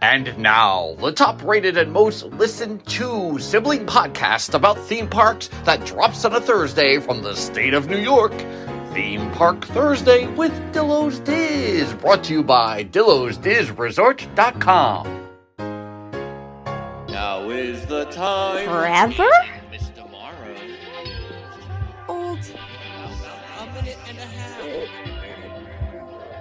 And now, the top-rated and most listened to sibling podcast about theme parks that drops on a Thursday from the state of New York. Theme Park Thursday with Dillo's Diz, brought to you by DillosDizResort.com. Now is the time. Forever? Miss tomorrow. Old. A minute and a half.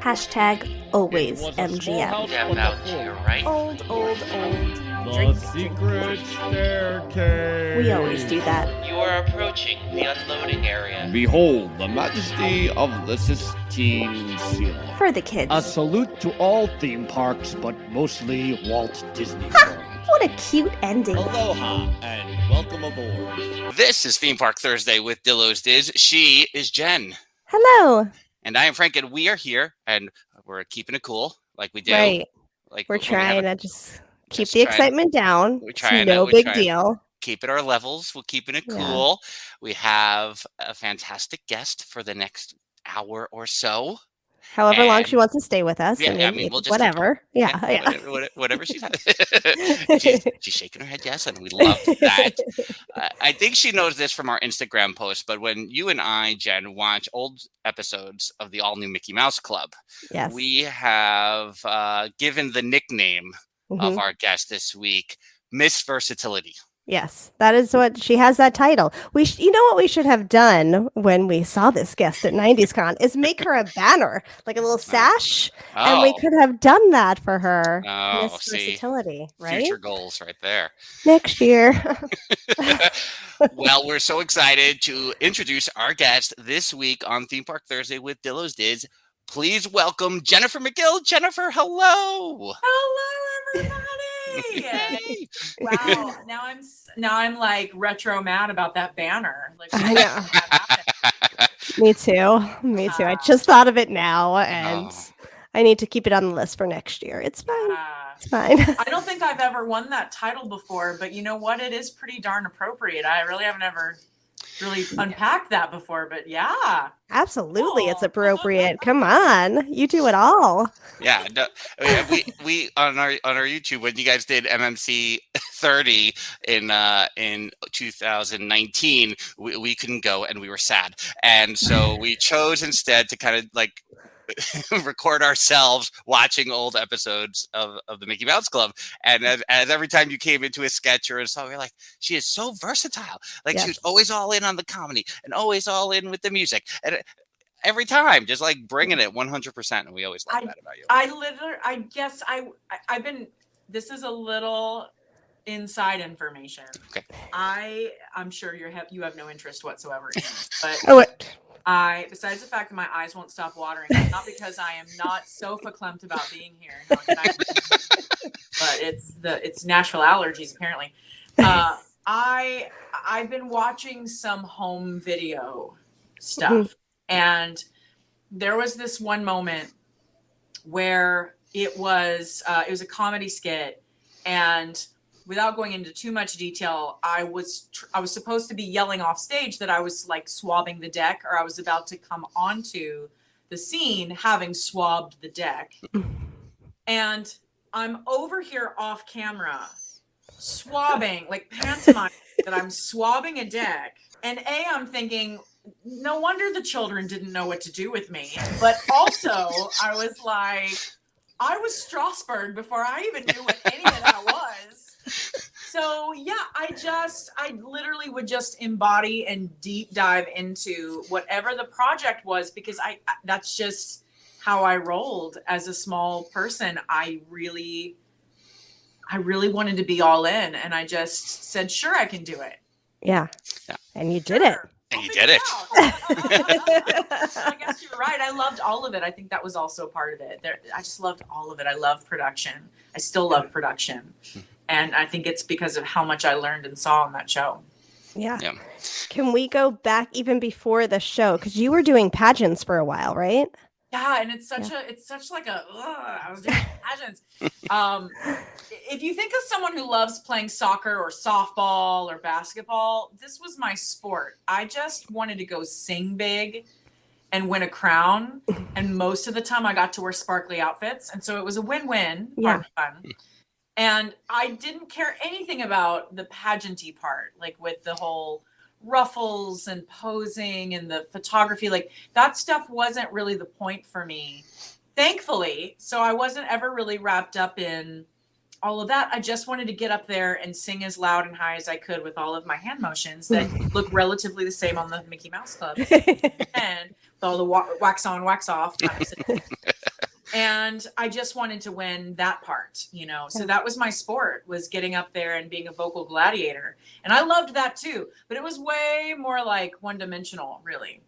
Hashtag always MGM. Step out to your right. Old. The secret staircase. We always do that. You are approaching the unloading area. Behold the majesty of the Sistine Seal. For the kids. A salute to all theme parks, but mostly Walt Disney World. What a cute ending. Aloha and welcome aboard. This is Theme Park Thursday with Dillo's Diz. She is Jen. Hello. And I am Frank, and we are here, and we're keeping it cool, like we do. Right. Like We're trying to just keep the trying- excitement down. we're It's trying no to- big deal. keep it our levels. We're keeping it Yeah. cool. We have a fantastic guest for the next hour or so. However long And- she wants to stay with us. Yeah, I mean, we'll just keep whatever. Yeah. Whatever she's she's shaking her head yes, and we love that. I think she knows this from our Instagram post, but when you and I, Jen, watch old episodes of the all-new Mickey Mouse Club, Yes. we have given the nickname of Mhm. our guest this week, Miss Versatility. Yes, that is what she has, that title. You know what we should have done when we saw this guest at 90's Con is make her a banner, like a little sash, and we could have done that for her. Oh, Miss see, Versatility, right? future goals right there. Next year. Well, we're so excited to introduce our guest this week on Theme Park Thursday with Dillo's Diz. Please welcome Jennifer McGill. Jennifer, hello. Hello, everybody. Yay. Wow. Now I'm like retro mad about that banner. Like, I know. Me too. I just thought of it now, and I need to keep it on the list for next year. It's fine. It's fine. I don't think I've ever won that title before, but you know what? It is pretty darn appropriate. I really haven't ever really unpacked that before, but yeah. Absolutely, it's Cool. appropriate. Come on, you do it all. Yeah, no, I mean, we on our YouTube, when you guys did MMC 30 in 2019, we couldn't go and we were sad, and so we chose instead to kind of like record ourselves watching old episodes of the Mickey Mouse Club, and as every time you came into a sketch or a song, we're like, she is so versatile. Like she was always all in on the comedy and always all in with the music, and every time just like bringing it 100%. And we always love that about you. I've been. This is a little inside information. Okay. I'm sure you have no interest whatsoever in it, but. Besides the fact that my eyes won't stop watering, it's not because I am not so verklempt about being here, but it's natural allergies apparently. I've been watching some home video stuff, and there was this one moment where it was a comedy skit, and without going into too much detail, I was supposed to be yelling off stage that I was like swabbing the deck, or I was about to come onto the scene having swabbed the deck. And I'm over here off camera swabbing, like pantomime that I'm swabbing a deck. And I'm thinking, no wonder the children didn't know what to do with me. But also I was like, I was Strasbourg before I even knew what any of that was. So yeah, I literally would just embody and deep dive into whatever the project was, because that's just how I rolled as a small person. I really wanted to be all in, and I just said, sure, I can do it. Yeah. And you did it. And you did it. I guess you're right. I loved all of it. I think that was also part of it. I just loved all of it. I love production. I still love production. And I think it's because of how much I learned and saw on that show. Yeah. Can we go back even before the show? Because you were doing pageants for a while, right? Yeah, and it's such I was doing pageants. If you think of someone who loves playing soccer or softball or basketball, this was my sport. I just wanted to go sing big and win a crown. And most of the time I got to wear sparkly outfits. And so it was a win-win. Yeah. Fun. And I didn't care anything about the pageanty part, like with the whole ruffles and posing and the photography. Like that stuff wasn't really the point for me, thankfully. So I wasn't ever really wrapped up in all of that. I just wanted to get up there and sing as loud and high as I could with all of my hand motions that look relatively the same on the Mickey Mouse Club and with all the wax on, wax off kind of thing. And I just wanted to win that part, you know. So that was my sport, was getting up there and being a vocal gladiator. And I loved that too, but it was way more like one-dimensional, really.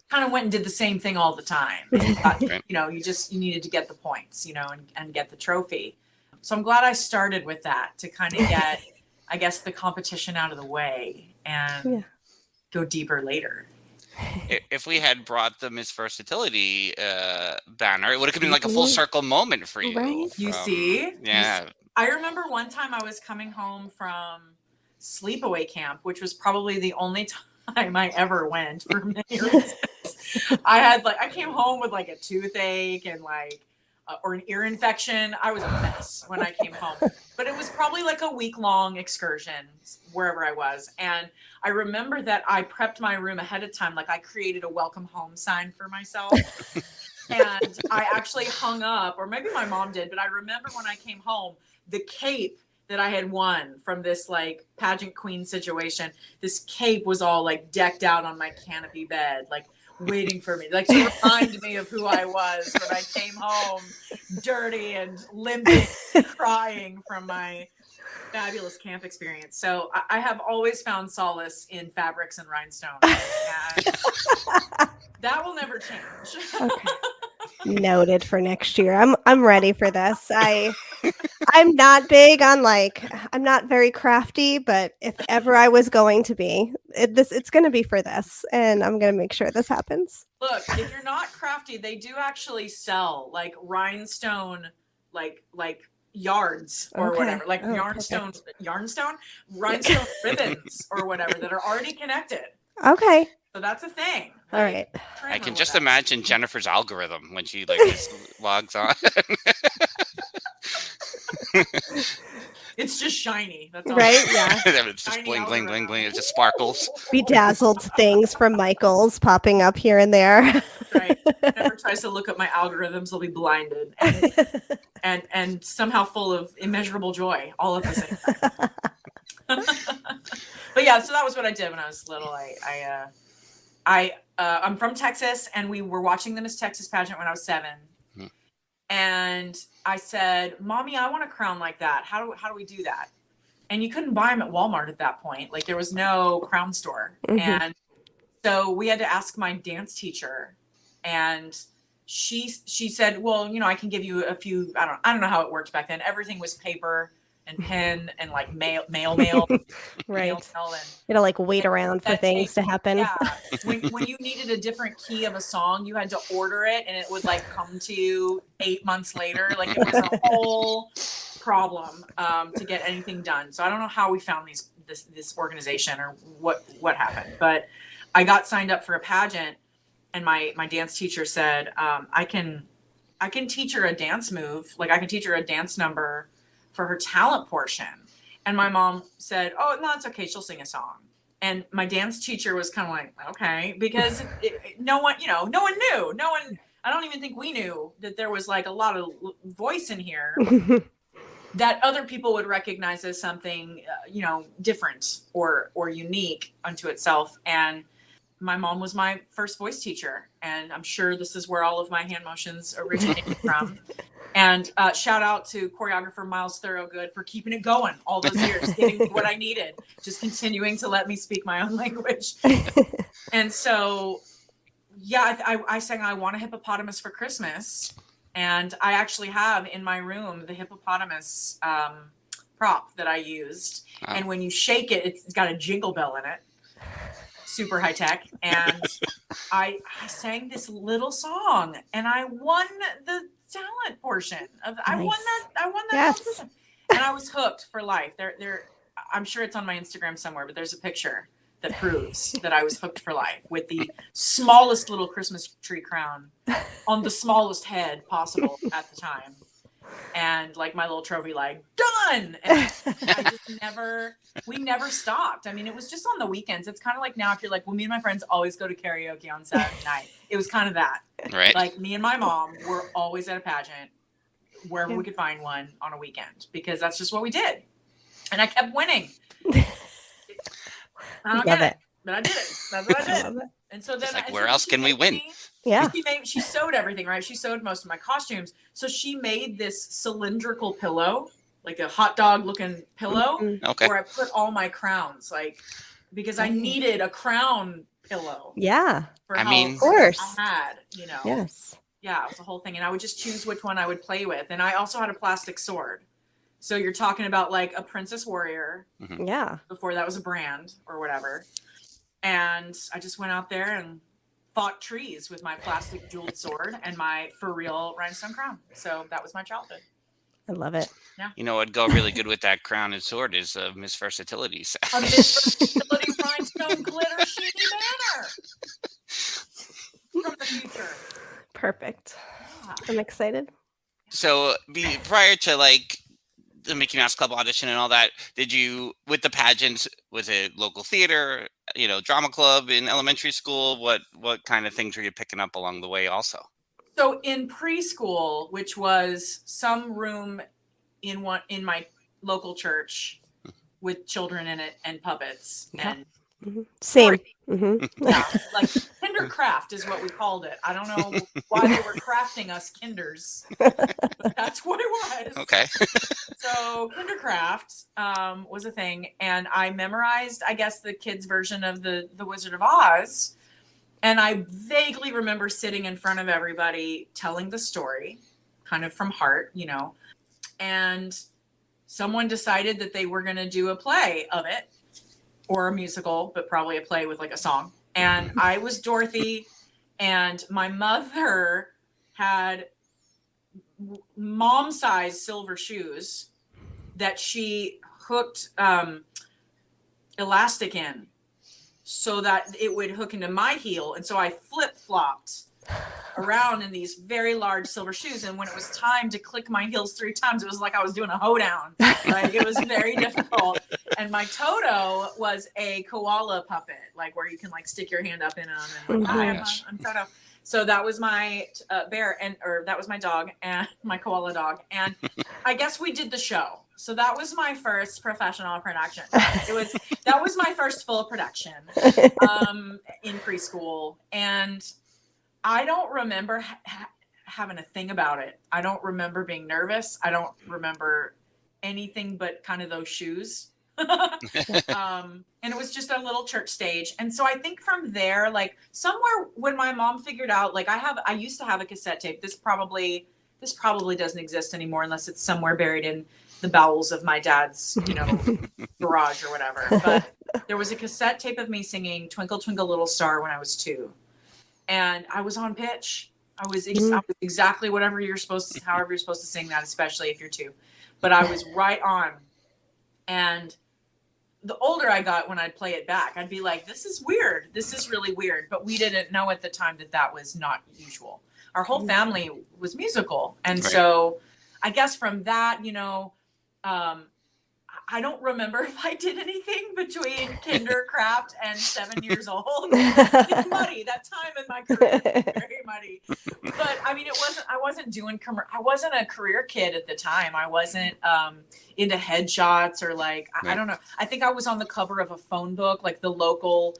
Kind of went and did the same thing all the time. You know, you needed to get the points, you know, and get the trophy. So I'm glad I started with that to kind of get, I guess, the competition out of the way and go deeper later. If we had brought the Miss Versatility banner, it would have been like a full circle moment for you. Right. You see? Yeah. I remember one time I was coming home from sleepaway camp, which was probably the only time I ever went for many reasons. I came home with like a toothache and like or an ear infection. I was a mess when I came home, but it was probably like a week-long excursion wherever I was. And I remember that I prepped my room ahead of time. Like I created a welcome home sign for myself. And I actually hung up, or maybe my mom did, but I remember when I came home, the cape that I had won from this like pageant queen situation, this cape was all like decked out on my canopy bed, like waiting for me, like to remind me of who I was when I came home dirty and limping, crying from my fabulous camp experience. So I have always found solace in fabrics and rhinestones. And that will never change. Okay. Noted for next year. I'm ready for this. I'm not big on I'm not very crafty, but if ever I was going to be, it's going to be for this, and I'm going to make sure this happens. Look, if you're not crafty, they do actually sell like rhinestone, like yards or whatever, like rhinestone rhinestone ribbons or whatever that are already connected. Okay. So that's a thing. All right. I can just imagine Jennifer's algorithm when she just logs on. It's just shiny. That's all. Right? Yeah. It's just bling, bling, bling, bling. It just sparkles. Bedazzled things from Michael's popping up here and there. Right. Whoever tries to look at my algorithms will be blinded and somehow full of immeasurable joy all at the same time. But yeah, so that was what I did when I was little. I'm from Texas, and we were watching the Miss Texas pageant when I was 7. And I said, "Mommy, I want a crown like that. How do we do that?" And you couldn't buy them at Walmart at that point. Like there was no crown store. And so we had to ask my dance teacher, and she said, "Well, you know, I can give you a few." I don't know how it worked back then. Everything was paper and pen and like mail. Right. And like wait around for things to happen. Yeah. When you needed a different key of a song, you had to order it, and it would like come to you 8 months later. Like it was a whole problem to get anything done. So I don't know how we found this organization or what happened, but I got signed up for a pageant, and my dance teacher said, I can teach her a dance move. Like I can teach her a dance number for her talent portion. And my mom said, "Oh, no, it's okay. She'll sing a song." And my dance teacher was kind of like, okay, because no one knew. I don't even think we knew that there was like a lot of voice in here that other people would recognize as something, different or unique unto itself. And my mom was my first voice teacher. And I'm sure this is where all of my hand motions originated from. And shout out to choreographer Miles Thorogood for keeping it going all those years, getting me what I needed, just continuing to let me speak my own language. And so, yeah, I sang I Want a Hippopotamus for Christmas. And I actually have in my room the hippopotamus prop that I used. Wow. And when you shake it, it's got a jingle bell in it. Super high tech. And I sang this little song, and I won the talent portion of I won that yes. And I was hooked for life. There I'm sure it's on my Instagram somewhere, but there's a picture that proves that I was hooked for life with the smallest little Christmas tree crown on the smallest head possible at the time. and like my little trophy, like done. And we never stopped. I mean, it was just on the weekends. It's kind of like now if you're like, well, me and my friends always go to karaoke on Saturday night. It was kind of that. Right. Like me and my mom were always at a pageant wherever we could find one on a weekend because that's just what we did. And I kept winning. I don't get it, but I did it. That's what I did. And so then, it's like, where else can we win? She sewed everything, right? She sewed most of my costumes. So she made this cylindrical pillow, like a hot dog looking pillow, where I put all my crowns, like, because I needed a crown pillow. Yeah. Of course. I had, you know. Yes. Yeah, it was the whole thing. And I would just choose which one I would play with. And I also had a plastic sword. So you're talking about like a Princess Warrior. Mm-hmm. Yeah. Before that was a brand or whatever. And I just went out there and fought trees with my plastic jeweled sword and my for real rhinestone crown. So that was my childhood. I love it. Yeah. You know what'd go really good with that crown and sword is Miss Versatility. A Miss Versatility rhinestone glitter sheeny banner from the future. Perfect. Yeah. I'm excited. So prior to like the Mickey Mouse Club audition and all that, did you, with the pageants, was it local theater, you know, drama club in elementary school? What kind of things were you picking up along the way also? So in preschool, which was some room in my local church with children in it and puppets and same. Mm-hmm. Yeah, like kindercraft is what we called it. I don't know why they were crafting us kinders. That's what it was. Okay. So kindercraft was a thing, and I memorized, I guess, the kids' version of the Wizard of Oz. And I vaguely remember sitting in front of everybody telling the story, kind of from heart, you know. And someone decided that they were going to do a play of it, or a musical, but probably a play with like a song. And I was Dorothy, and my mother had mom-sized silver shoes that she hooked elastic in so that it would hook into my heel. And so I flip-flopped around in these very large silver shoes. And when it was time to click my heels 3 times, it was like I was doing a hoedown. Like it was very difficult. And my Toto was a koala puppet, like where you can like stick your hand up in them. And like, I'm Toto. So that was my bear, or that was my dog and my koala dog. And I guess we did the show. So that was my first professional production. That was my first full production in preschool. And I don't remember having a thing about it. I don't remember being nervous. I don't remember anything but kind of those shoes. And it was just a little church stage. And so I think from there, like somewhere when my mom figured out, like I used to have a cassette tape. This probably doesn't exist anymore unless it's somewhere buried in the bowels of my dad's, you know, garage or whatever. But there was a cassette tape of me singing Twinkle Twinkle Little Star when I was 2. And I was on pitch. I was exactly however you're supposed to sing that, especially if you're 2. But I was right on. And the older I got, when I'd play it back, I'd be like, this is weird. This is really weird. But we didn't know at the time that was not usual. Our whole family was musical. And so I guess from that, you know, I don't remember if I did anything between kindercraft and 7 years old. It's muddy. That time in my career was very muddy. But I mean, I wasn't a career kid at the time. I wasn't into headshots or like, I don't know. I think I was on the cover of a phone book, like the local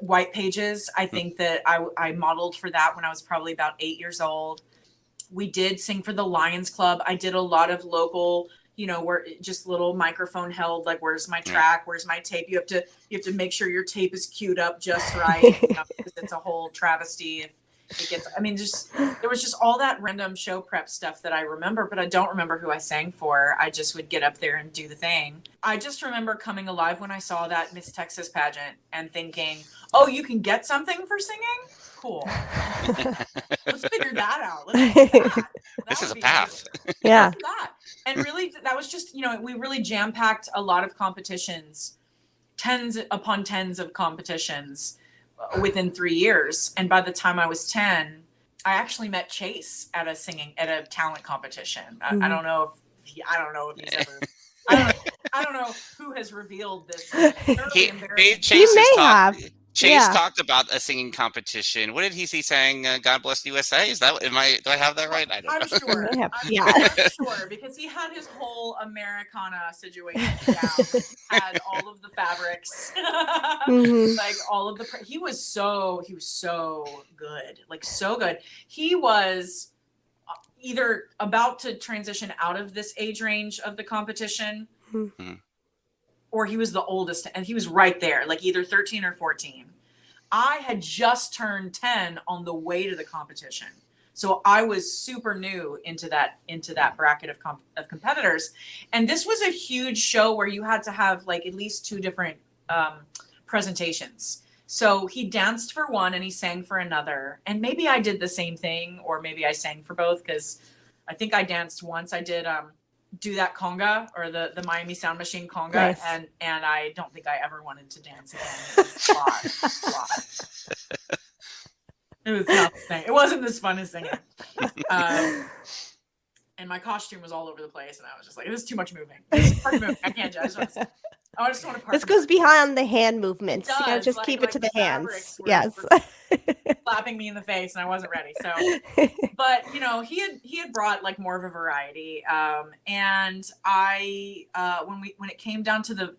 white pages. I think that I modeled for that when I was probably about 8 years old. We did sing for the Lions Club. I did a lot of local, you know, where just little microphone held, like, where's my track? Where's my tape? You have to make sure your tape is queued up just right, you know, because it's a whole travesty. If it gets, I mean, there was just all that random show prep stuff that I remember, but I don't remember who I sang for. I just would get up there and do the thing. I just remember coming alive when I saw that Miss Texas pageant and thinking, oh, you can get something for singing? Cool. Let's figure that out. Let's do that. This is a path. Yeah. That. And really, that was just, you know, we really jam-packed a lot of competitions, tens upon tens of competitions within 3 years. And by the time I was 10, actually met Chase at a talent competition. I don't know if he's ever. I don't know who has revealed this. Chase talked about a singing competition. What did he see saying? God bless the USA. Is that? Do I have that right? I don't know. I'm sure. I'm sure because he had his whole Americana situation down. Had all of the fabrics, like all of the. He was so good, like so good. He was either about to transition out of this age range of the competition. Or he was the oldest, and he was right there, like either 13 or 14. I had just turned 10 on the way to the competition. So I was super new into that bracket of competitors. And this was a huge show where you had to have like at least 2 different presentations. So he danced for one and he sang for another. And maybe I did the same thing, or maybe I sang for both, because I think I danced once. I did do that conga, or the Miami Sound Machine conga. Nice. And I don't think I ever wanted to dance again. It was flawed. It was nothing. It wasn't as fun as singing. And my costume was all over the place, and I was just like, this is too much moving. I can't do it. I just want to park. This goes behind the hand movements. You gotta just keep it to the hands. Yes. Slapping me in the face, and I wasn't ready. So, but he had brought like more of a variety. And I when it came down to the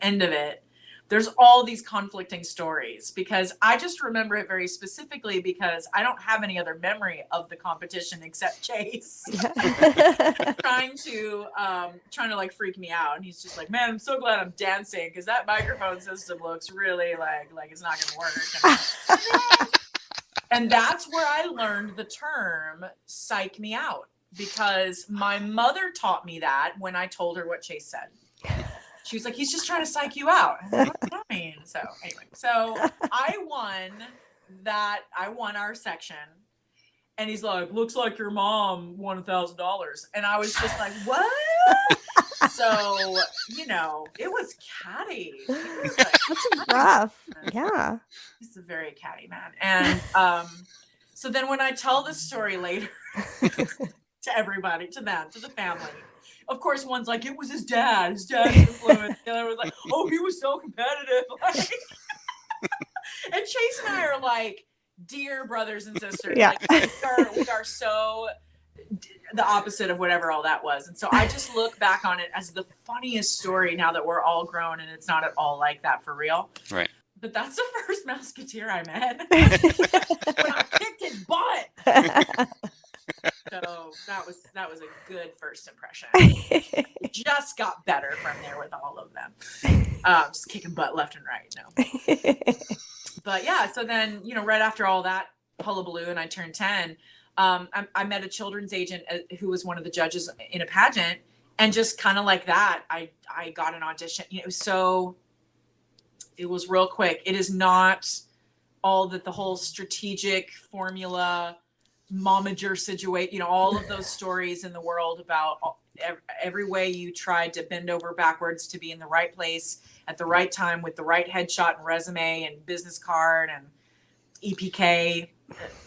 end of it, there's all these conflicting stories, because I just remember it very specifically because I don't have any other memory of the competition except Chase trying to like freak me out. And he's just like, man, I'm so glad I'm dancing, because that microphone system looks really like it's not going to work. And that's where I learned the term psych me out, because my mother taught me that when I told her what Chase said. She was like, he's just trying to psych you out. What does that mean? So anyway, I won our section, and he's like, looks like your mom won $1,000. And I was just like, what? So, it was catty. Was like, that's rough. Yeah. He's a very catty man. And so then when I tell this story later to everybody, to the family, of course, one's like, it was his dad. His dad's influence. The other was like, oh, he was so competitive. And Chase and I are like dear brothers and sisters. Yeah. Like we are so the opposite of whatever all that was. And so I just look back on it as the funniest story now that we're all grown, and it's not at all like that for real. Right. But that's the first Musketeer I met. When I kicked his butt. So that was a good first impression. It just got better from there with all of them. Just kicking butt left and right. No. But yeah, so then, right after all that hullabaloo and I turned 10, I met a children's agent who was one of the judges in a pageant, and just kind of like that, I got an audition. It was real quick. It is not all that the whole strategic formula momager situation, all of those stories in the world about every way you tried to bend over backwards to be in the right place at the right time with the right headshot and resume and business card and EPK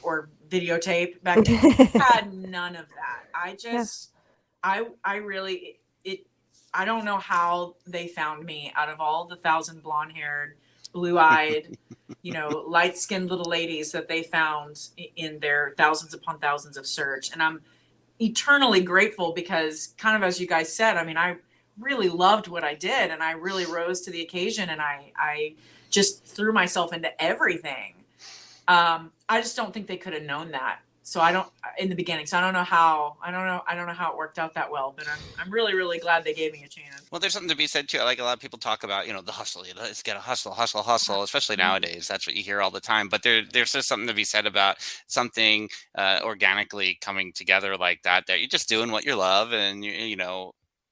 or videotape back then. Had none of that. I don't know how they found me out of all the 1,000 blonde-haired, blue-eyed, light-skinned little ladies that they found in their thousands upon thousands of search. And I'm eternally grateful, because kind of as you guys said, I really loved what I did, and I really rose to the occasion, and I just threw myself into everything. I just don't think they could have known that. So in the beginning. So I don't know how it worked out that well, but I'm really, really glad they gave me a chance. Well, there's something to be said too. Like a lot of people talk about, the hustle, let's get a hustle, especially nowadays. That's what you hear all the time. But there's just something to be said about something organically coming together like that you're just doing what you love, and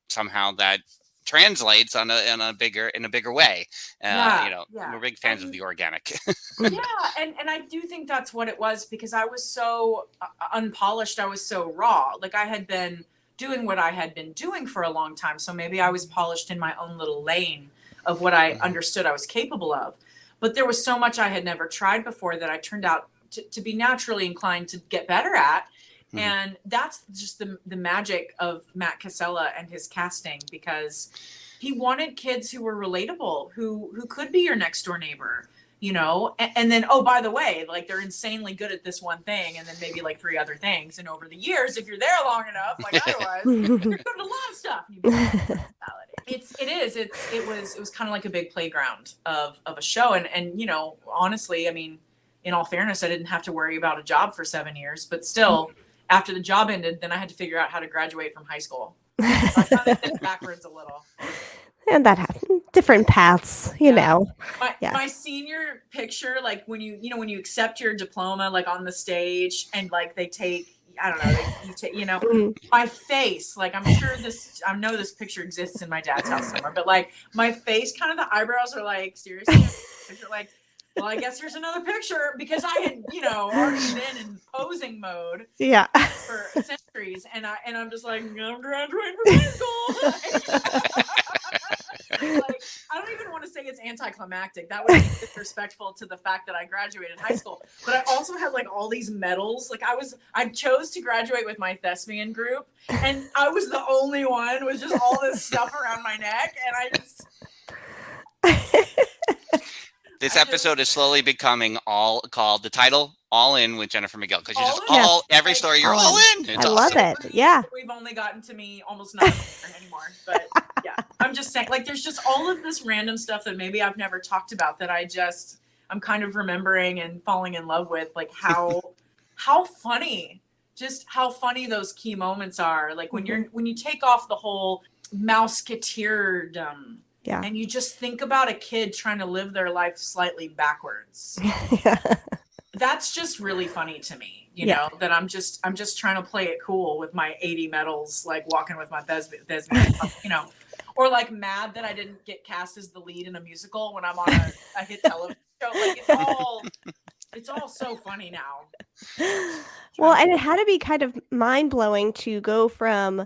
somehow that translates in a bigger way. We're big fans of the organic. Yeah, and I do think that's what it was, because I was so unpolished. I was so raw. Like, I had been doing what I had been doing for a long time, so maybe I was polished in my own little lane of what I understood I was capable of. But there was so much I had never tried before that I turned out to be naturally inclined to get better at. Mhm. And that's just the magic of Matt Casella and his casting, because he wanted kids who were relatable, who could be your next door neighbor, and then, oh, by the way, like they're insanely good at this one thing, and then maybe like 3 other things. And over the years, if you're there long enough, like I was, you're good at a lot of stuff. It was kind of like a big playground of a show. And honestly, I mean, in all fairness, I didn't have to worry about a job for 7 years, but still, after the job ended, then I had to figure out how to graduate from high school. So I kind of did backwards a little. And that happened. Different paths, you know. My senior picture, like when you accept your diploma, like on the stage, and like they take, I don't know, my face, like I know this picture exists in my dad's house somewhere, but like my face, kind of the eyebrows are like, seriously, you're like, well, I guess here's another picture, because I had, already been in posing mode for centuries, and I'm just like, I'm graduating from high school. Like, I don't even want to say it's anticlimactic. That would be disrespectful to the fact that I graduated high school. But I also had like all these medals. Like I chose to graduate with my thespian group, and I was the only one with just all this stuff around my neck, and This episode is slowly becoming the title All In with Jennifer McGill, because you every story you're all in. It's I love it. Yeah. We've only gotten to me almost not anymore, but yeah, I'm just saying, like, there's just all of this random stuff that maybe I've never talked about that I'm kind of remembering and falling in love with, like how funny those key moments are. Like when you take off the whole mouseketeerdom. Yeah. And you just think about a kid trying to live their life slightly backwards. That's just really funny to me, you know, that I'm just trying to play it cool with my 80 medals, like walking with my thespian, or like mad that I didn't get cast as the lead in a musical when I'm on a hit television show. Like it's all so funny now. Well, and it had to be kind of mind blowing to go from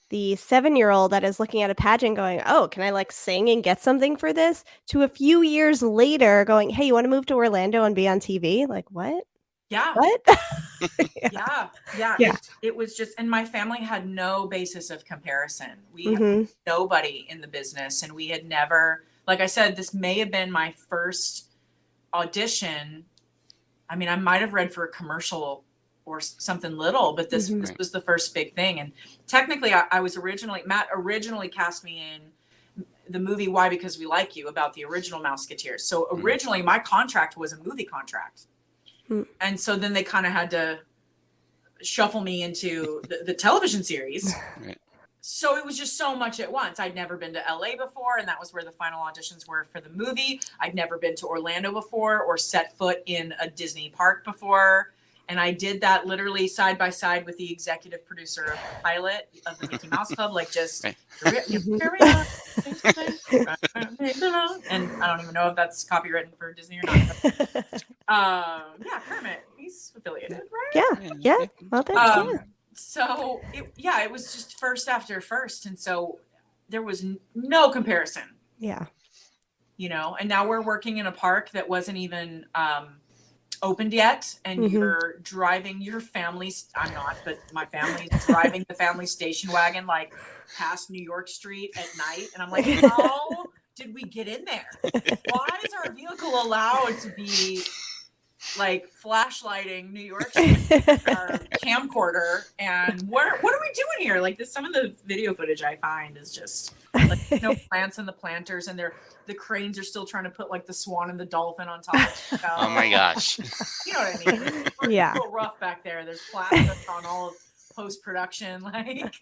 the 7-year-old that is looking at a pageant going, oh, can I like sing and get something for this? To a few years later going, hey, you want to move to Orlando and be on TV? Like, what? Yeah. What? Yeah. It was just, and my family had no basis of comparison. We had nobody in the business, and we had never, like I said, this may have been my first audition. I mean, I might have read for a commercial or something little, but this was the first big thing. And technically Matt originally cast me in the movie Why Because We Like You, about the original Mouseketeers. So originally my contract was a movie contract. And so then they kind of had to shuffle me into the television series. So it was just so much at once. I'd never been to LA before, and that was where the final auditions were for the movie. I'd never been to Orlando before or set foot in a Disney park before. And I did that literally side by side with the executive producer of the pilot of the Mickey Mouse Club, like just, and I don't even know if that's copywritten for Disney or not. But, Kermit, he's affiliated, right? Yeah. Well, thanks, So it was just first after first. And so there was no comparison. Yeah. And now we're working in a park that wasn't even, opened yet, and you're driving your family's, I'm not, but my family's driving the family station wagon like past New York Street at night, and I'm like, how did we get in there? Why is our vehicle allowed to be like flashlighting New York Street, our camcorder, and what are we doing here? Like some of the video footage I find is just like no plants in the planters, and the cranes are still trying to put like the swan and the dolphin on top. Oh my gosh. You know what I mean? It's a little rough back there. There's plastic on all of post-production. Like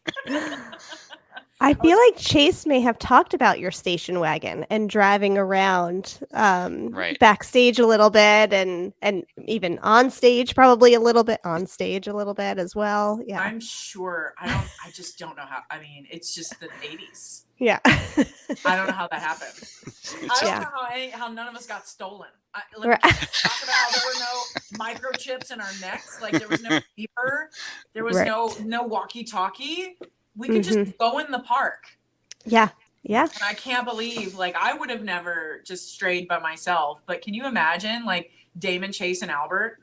I feel like Chase may have talked about your station wagon and driving around backstage a little bit, and even on stage probably a little bit as well. Yeah. I'm sure. I just don't know how. I mean, it's just the 80s. Yeah. I don't know how that happened. I don't know how none of us got stolen. Talk about how there were no microchips in our necks. Like there was no beeper. There was no walkie-talkie. We could just go in the park. Yeah. Yeah. And I can't believe, like, I would have never just strayed by myself. But can you imagine, like, Damon, Chase, and Albert,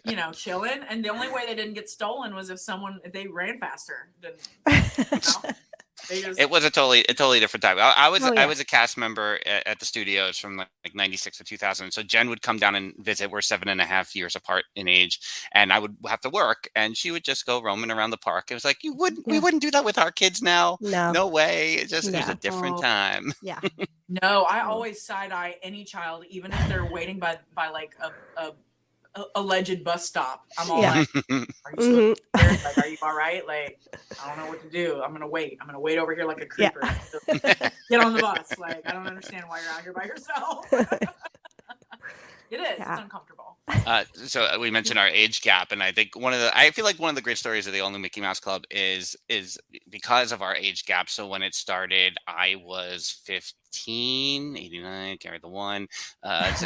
you know, chilling. And the only way they didn't get stolen was if they ran faster than, you know? It was a totally different time. I was Oh, yeah. I was a cast member at the studios from like 96 to 2000. So Jen would come down and visit. We're 7.5 years apart in age, and I would have to work, and she would just go roaming around the park. It was like, we wouldn't do that with our kids now. No way. It was a different time. Yeah. No, I always side eye any child, even if they're waiting by like a alleged bus stop. I'm all like, are you still here? Like, are you all right? Like, I don't know what to do. I'm gonna wait over here like a creeper. Yeah. Get on the bus. Like, I don't understand why you're out here by yourself. It is. Yeah. It's uncomfortable. So we mentioned our age gap, and I think I feel like one of the great stories of the All New Mickey Mouse Club is because of our age gap. So when it started, I was 15, 89, carried the one. About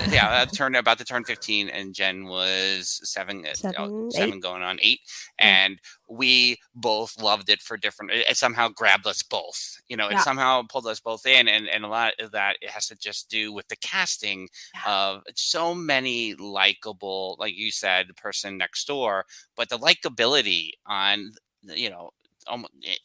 to turn 15, and Jen was seven going on 8, and we both loved it for different. It somehow grabbed us both. You know, it somehow pulled us both in, and a lot of that it has to just do with the casting of so many likable, like you said, the person next door, but the likability on, you know,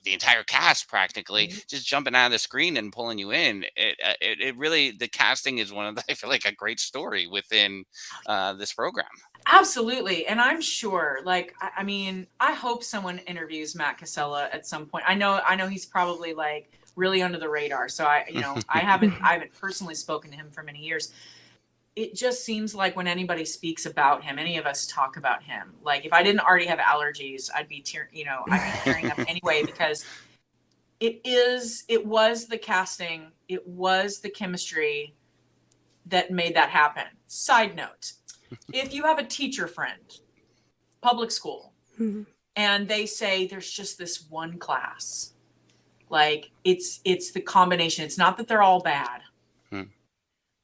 the entire cast practically just jumping out of the screen and pulling you in. It really, the casting is I feel like a great story within this program. Absolutely. And I'm sure, like, I mean, I hope someone interviews Matt Casella at some point. I know he's probably like really under the radar. So I haven't personally spoken to him for many years. It just seems like when anybody speaks about him, any of us talk about him, like if I didn't already have allergies, I'd be tearing up anyway, because it was the casting, it was the chemistry that made that happen. Side note, if you have a teacher friend, public school, and they say there's just this one class, like it's the combination. It's not that they're all bad.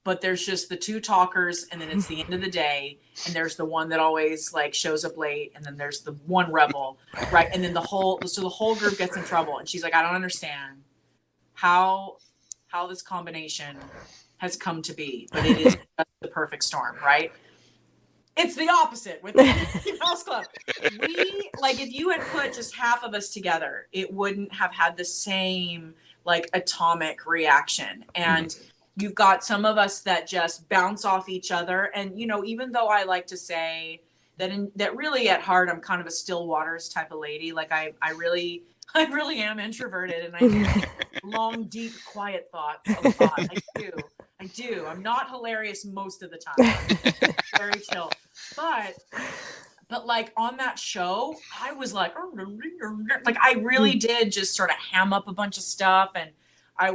But there's just the two talkers, and then it's the end of the day, and there's the one that always like shows up late, and then there's the one rebel, right? And then the whole group gets in trouble. And she's like, I don't understand how this combination has come to be, but it is the perfect storm, right? It's the opposite with the Mickey Mouse Club. We, like, if you had put just half of us together, it wouldn't have had the same like atomic reaction. And you've got some of us that just bounce off each other. And, you know, even though I like to say that really at heart, I'm kind of a still waters type of lady. Like I really am introverted, and I do long, deep, quiet thoughts a lot. I do. I'm not hilarious most of the time. I'm very chill. But like on that show, I was like I really did just sort of ham up a bunch of stuff, and I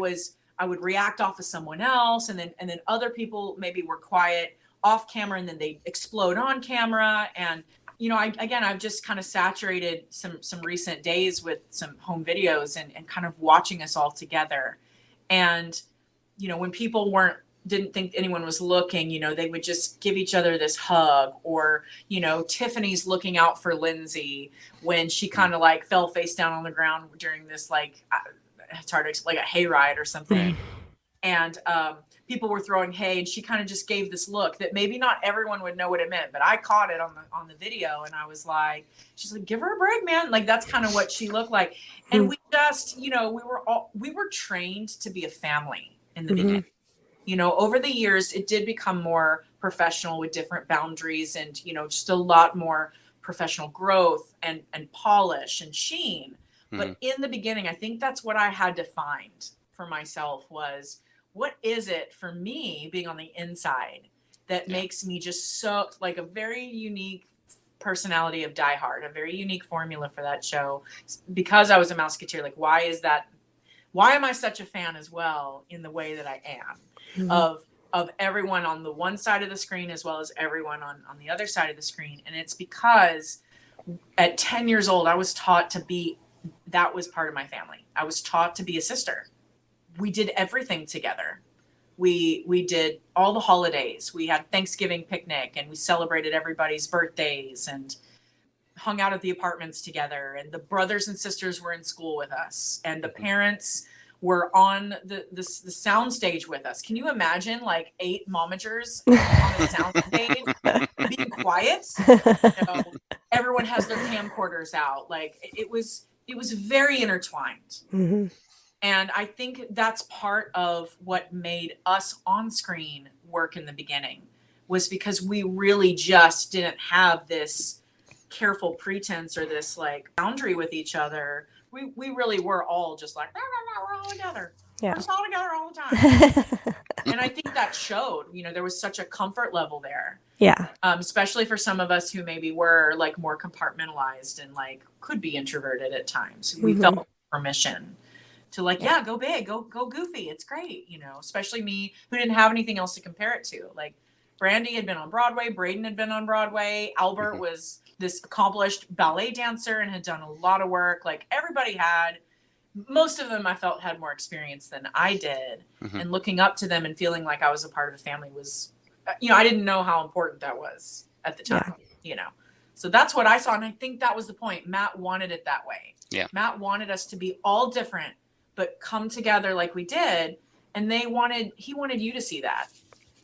would react off of someone else, and then other people maybe were quiet off camera, and then they explode on camera. And you know, I've just kind of saturated some recent days with some home videos and kind of watching us all together. And you know, when people didn't think anyone was looking, you know, they would just give each other this hug. Or, you know, Tiffany's looking out for Lindsay when she kind of like fell face down on the ground during this, like, it's hard to explain, like a hayride or something. And people were throwing hay, and she kind of just gave this look that maybe not everyone would know what it meant, but I caught it on the video, and I was like, she's like, give her a break, man. Like, that's kind of what she looked like. And we just, you know, we were trained to be a family in the beginning. You know, over the years, it did become more professional with different boundaries, and, you know, just a lot more professional growth and polish and sheen. But in the beginning, I think that's what I had to find for myself was, what is it for me being on the inside that makes me just so, like, a very unique personality of Die Hard, a very unique formula for that show, because I was a Mouseketeer. Like, why am I such a fan as well in the way that I am of everyone on the one side of the screen as well as everyone on the other side of the screen? And it's because at 10 years old, I was taught that was part of my family. I was taught to be a sister. We did everything together. We did all the holidays. We had Thanksgiving picnic, and we celebrated everybody's birthdays and hung out at the apartments together. And the brothers and sisters were in school with us, and the parents were on the sound stage with us. Can you imagine like 8 momagers on the sound stage being quiet? You know, everyone has their camcorders out. Like it was very intertwined. Mm-hmm. And I think that's part of what made us on screen work in the beginning, was because we really just didn't have this careful pretense or this like boundary with each other. We really were all just like, we're all together. Yeah. We're just all together all the time. And I think that showed, you know, there was such a comfort level there. Yeah. Especially for some of us who maybe were like more compartmentalized and like could be introverted at times. We felt permission to like, yeah, go big, go goofy. It's great. You know, especially me who didn't have anything else to compare it to. Like Brandy had been on Broadway. Braden had been on Broadway. Albert was this accomplished ballet dancer and had done a lot of work. Like everybody had, most of them I felt had more experience than I did. And looking up to them and feeling like I was a part of a family was, you know, I didn't know how important that was at the time, you know. So that's what I saw. And I think that was the point. Matt wanted it that way. Yeah. Matt wanted us to be all different, but come together like we did. And he wanted you to see that.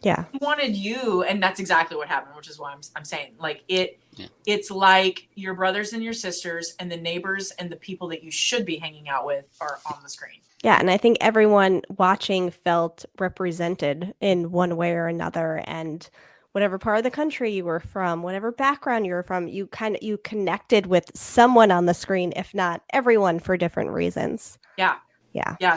Yeah. He wanted you, and that's exactly what happened, which is why I'm saying, like, it's like your brothers and your sisters and the neighbors and the people that you should be hanging out with are on the screen. Yeah, and I think everyone watching felt represented in one way or another, and whatever part of the country you were from, whatever background you were from, you connected with someone on the screen, if not everyone, for different reasons. Yeah,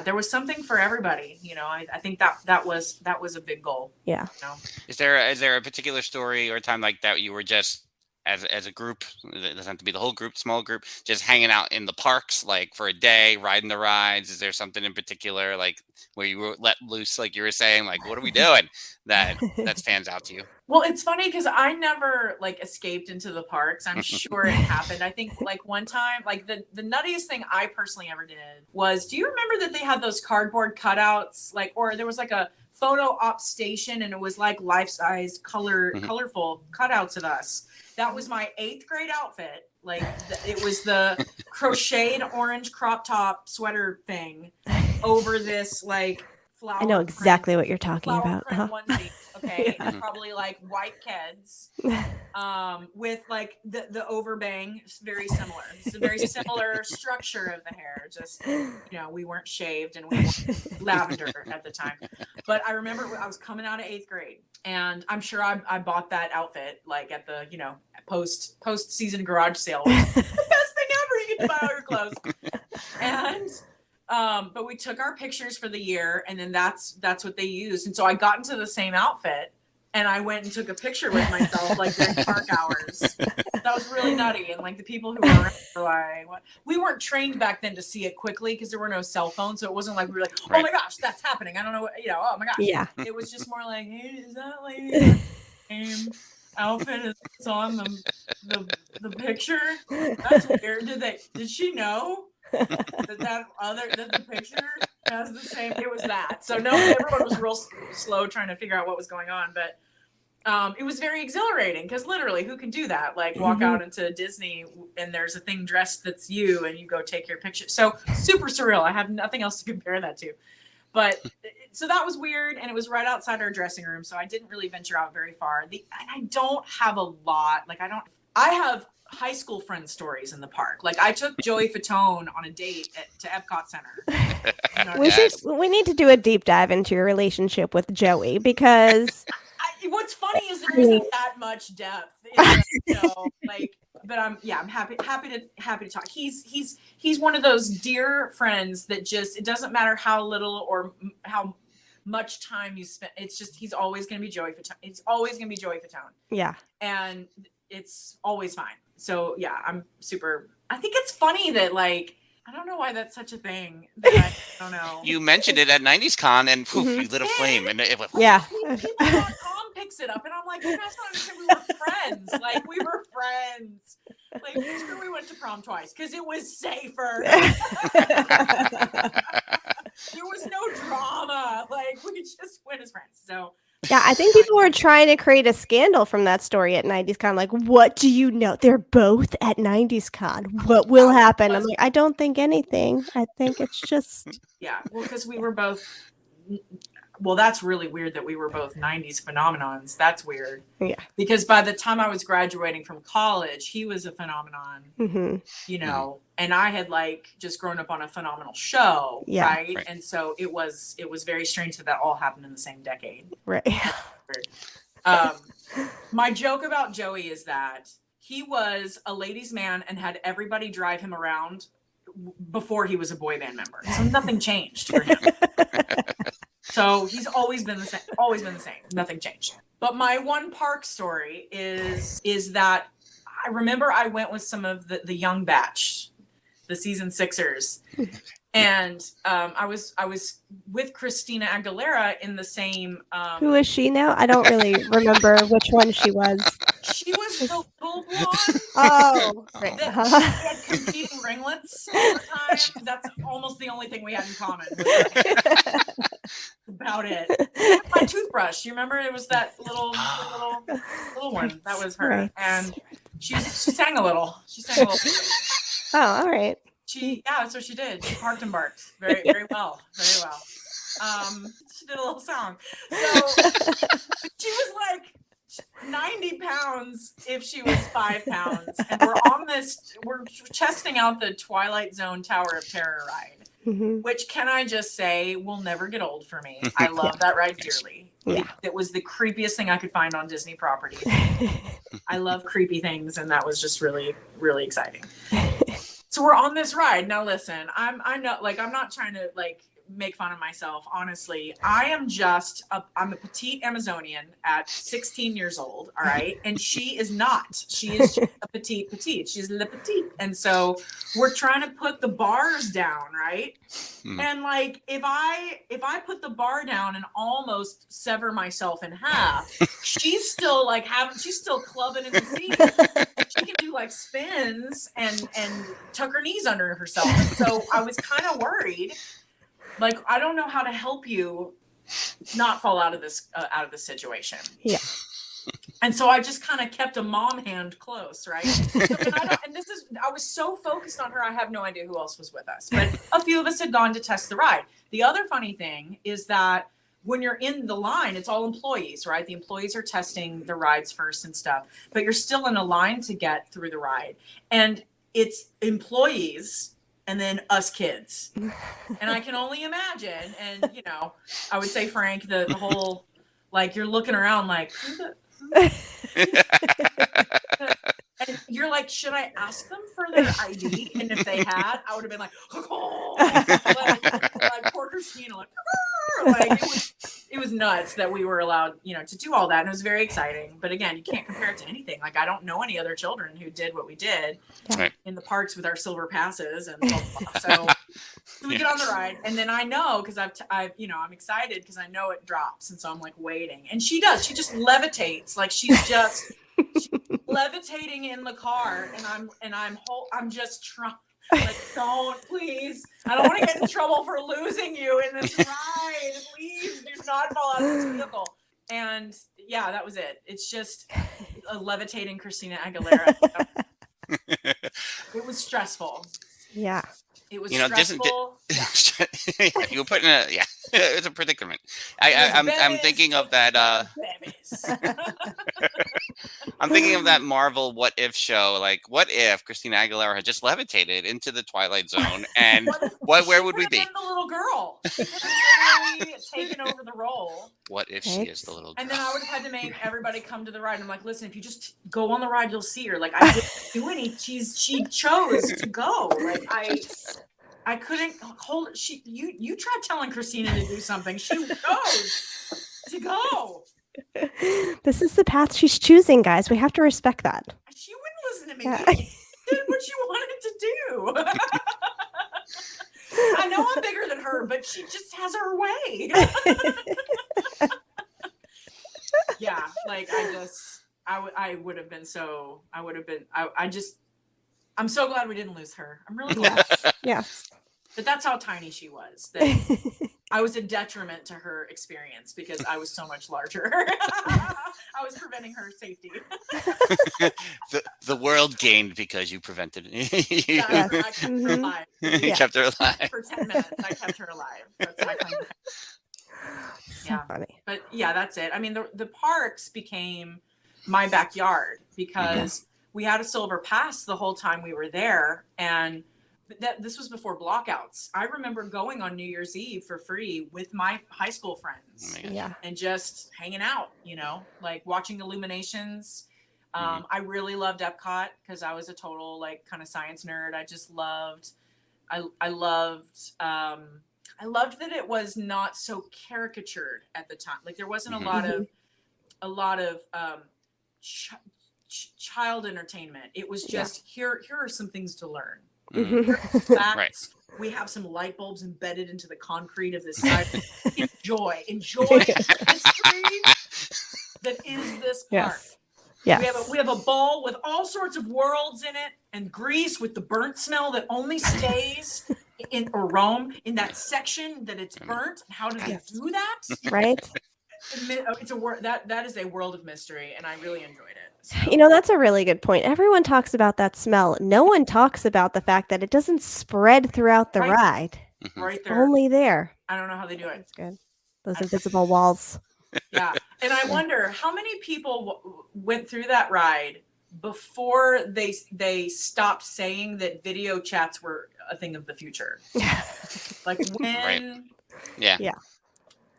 there was something for everybody. You know, I think that was a big goal. Yeah. You know? Is there a particular story or time like that you were just as a group, it doesn't have to be the whole group, small group, just hanging out in the parks like for a day, riding the rides? Is there something in particular like where you were let loose, like you were saying, like what are we doing, that stands out to you? Well, it's funny because I never like escaped into the parks. I'm sure it happened. I think like one time, like the nuttiest thing I personally ever did was, do you remember that they had those cardboard cutouts, like, or there was like a photo op station and it was like life-size colorful cutouts of us. That was my 8th grade outfit. Like it was the crocheted orange crop top sweater thing over this like flower. I know exactly what you're talking about. Onesie, okay, and probably like white Keds, with like the overbang. It's very similar. It's a very similar structure of the hair. Just, you know, we weren't shaved and we weren't lavender at the time. But I remember I was coming out of 8th grade, and I'm sure I bought that outfit like at the, you know, post season garage sale. Which is the best thing ever. You get to buy all your clothes. And but we took our pictures for the year, and then that's what they used. And so I got into the same outfit, and I went and took a picture with myself like during park hours. That was really nutty. And like the people who were around were like, what? We weren't trained back then to see it quickly because there were no cell phones. So it wasn't like we were like, oh my gosh, that's happening. I don't know what, you know, oh my gosh. Yeah. It was just more like, hey, is that like the same outfit is on the picture? That's weird. Did she know that the picture has the same? It was that. So no, everyone was real slow trying to figure out what was going on, but it was very exhilarating because literally, who can do that? Like walk out into Disney and there's a thing dressed that's you, and you go take your picture. So super surreal. I have nothing else to compare that to. But so that was weird, and it was right outside our dressing room, so I didn't really venture out very far. And I don't have a lot. Like I have high school friend stories in the park. Like I took Joey Fatone on a date to Epcot Center. You know, we need to do a deep dive into your relationship with Joey, because what's funny is there isn't that much depth. You know, like, but I'm happy to talk. He's one of those dear friends that just, it doesn't matter how little or how much time you spend. It's just, he's always going to be Joey Fatone. It's always going to be Joey Fatone. Yeah. And it's always fine. So yeah, I'm super, I think it's funny that like, I don't know why that's such a thing. I don't know. You mentioned it at 90's Con, and poof, you lit a flame. And it was, People.com picks it up, and I'm like, you guys don't understand, we were friends. Like, we were friends. Like, sure, we went to prom twice because it was safer. There was no drama. Like, we just went as friends. So, Yeah, I think people were trying to create a scandal from that story at 90's Con. Like, what do you know? They're both at 90's Con. What will happen? I'm like, I don't think anything. I think it's just. Yeah, well, because we were both. Well, that's really weird that we were both 90's phenomenons. That's weird. Yeah. Because by the time I was graduating from college, he was a phenomenon, you know, and I had like just grown up on a phenomenal show, right? And so it was very strange that all happened in the same decade. Right. My joke about Joey is that he was a ladies' man and had everybody drive him around before he was a boy band member. So nothing changed for him. So he's always been the same. Nothing changed. But my one park story is that I remember I went with some of the young batch, the season 6ers. And I was with Christina Aguilera in the same. Who is she now? I don't really remember which one she was. She was the little blonde. Oh, right. She had competing ringlets all the time. That's almost the only thing we had in common. About it. My toothbrush. You remember it was that little one. That was her. Right. And she sang a little. Oh, all right. That's what she did. She parked and barked very, very well. Very well. She did a little song. So she was like 90 pounds if she was 5 pounds. And we're testing out the Twilight Zone Tower of Terror ride, which can I just say will never get old for me. I love that ride dearly. Yeah. It was the creepiest thing I could find on Disney property. I love creepy things, and that was just really, really exciting. So we're on this ride. Now listen, I'm not trying to like make fun of myself. Honestly, I'm a petite Amazonian at 16 years old. All right. And she is not. She is a petite. She's le petite. And so we're trying to put the bars down, right? And like if I put the bar down and almost sever myself in half, she's still clubbing in the seat. She can do like spins and tuck her knees under herself. And so I was kind of worried. Like, I don't know how to help you not fall out of this situation. Yeah. And so I just kind of kept a mom hand close, right? I was so focused on her, I have no idea who else was with us. But a few of us had gone to test the ride. The other funny thing is that when you're in the line, it's all employees, right? The employees are testing the rides first and stuff, but you're still in a line to get through the ride. And it's employees and then us kids. And I can only imagine, and you know, I would say, Frank, the whole, like, you're looking around like, and you're like, should I ask them for their ID? And if they had, I would have been like, oh, like poor Christina, like it was nuts that we were allowed, you know, to do all that. And it was very exciting. But again, you can't compare it to anything. Like, I don't know any other children who did what we did in the parks with our silver passes and blah, blah, blah. So we get on the ride, and then I know, because I'm excited because I know it drops, and so I'm like waiting. And she does. She just levitates, like she's levitating in the car, and I'm just trying. Like, don't, please. I don't want to get in trouble for losing you in this ride. Please do not fall out of this vehicle. And yeah, that was it. It's just a levitating Christina Aguilera. It was stressful. Yeah. It was stressful. You were put in it's a predicament. I'm thinking of that. I'm thinking of that Marvel What If show. Like, what if Christina Aguilera had just levitated into the Twilight Zone, and where would we be? Been the little girl. She would have literally taken over the role. What if she is the little girl? And then I would have had to make everybody come to the ride. I'm like, listen, if you just go on the ride, you'll see her. Like, I didn't do any. She chose to go. Like, I couldn't hold it. You tried telling Christina to do something. She chose to go. This is the path she's choosing, guys. We have to respect that. She wouldn't listen to me. Yeah. She did what she wanted to do. I know I'm bigger than her, but she just has her way. Yeah, like I would have been so. I'm so glad we didn't lose her. I'm really glad. Yeah. But that's how tiny she was. I was a detriment to her experience because I was so much larger. I was preventing her safety. The world gained because you prevented it. Yeah, I kept her alive. You kept her alive. For 10 minutes, I kept her alive. That's my claim. So funny. But yeah, that's it. I mean, the parks became my backyard because we had a silver pass the whole time we were there. And this was before blockouts. I remember going on New Year's Eve for free with my high school friends and just hanging out, like watching illuminations. I really loved Epcot because I was a total like kind of science nerd. I just loved, I loved that it was not so caricatured at the time. Like there wasn't a lot of child entertainment. It was just here are some things to learn. Facts. We have some light bulbs embedded into the concrete of this side. Enjoy the history that is this park. Yes. We have a ball with all sorts of worlds in it and grease with the burnt smell that only stays in that section that it's burnt. How do they do that? Right. It's that is a world of mystery, and I really enjoyed it. So. That's a really good point. Everyone talks about that smell. No one talks about the fact that it doesn't spread throughout the ride. Right there. Only there. I don't know how they do it. That's good. Those invisible walls. Yeah. And I wonder how many people went through that ride before they stopped saying that video chats were a thing of the future. Like when? Right. Yeah. Yeah.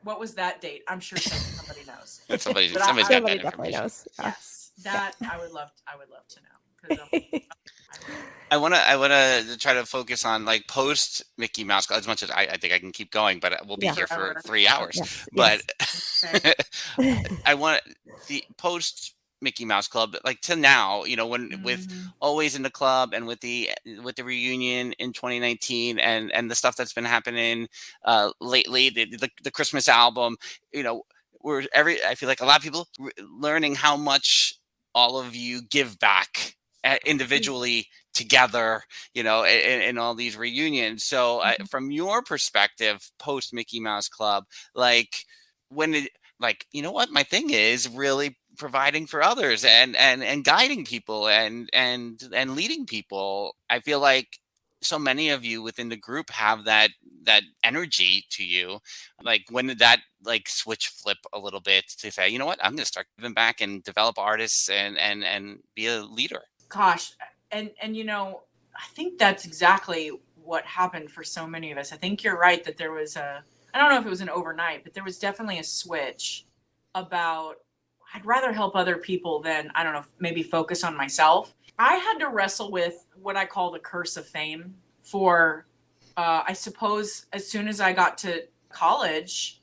What was that date? I'm sure somebody knows. Somebody's got that definitely information. knows. Yes, that I would love to know. I want to try to focus on like post Mickey Mouse as much as I think I can keep going, but we'll be here for 3 hours. Yes. But I want the post Mickey Mouse Club, like to now, when with always in the club and with the reunion in 2019 and the stuff that's been happening lately, the Christmas album, I feel like a lot of people learning how much all of you give back individually together, in all these reunions. So from your perspective, post Mickey Mouse Club, like what my thing is really providing for others and guiding people and leading people. I feel like so many of you within the group have that energy to you. Like when did that like switch flip a little bit to say, you know what, I'm going to start giving back and develop artists and be a leader? Gosh. And I think that's exactly what happened for so many of us. I think you're right that there was I don't know if it was an overnight, but there was definitely a switch about I'd rather help other people than, I don't know, maybe focus on myself. I had to wrestle with what I call the curse of fame for, I suppose, as soon as I got to college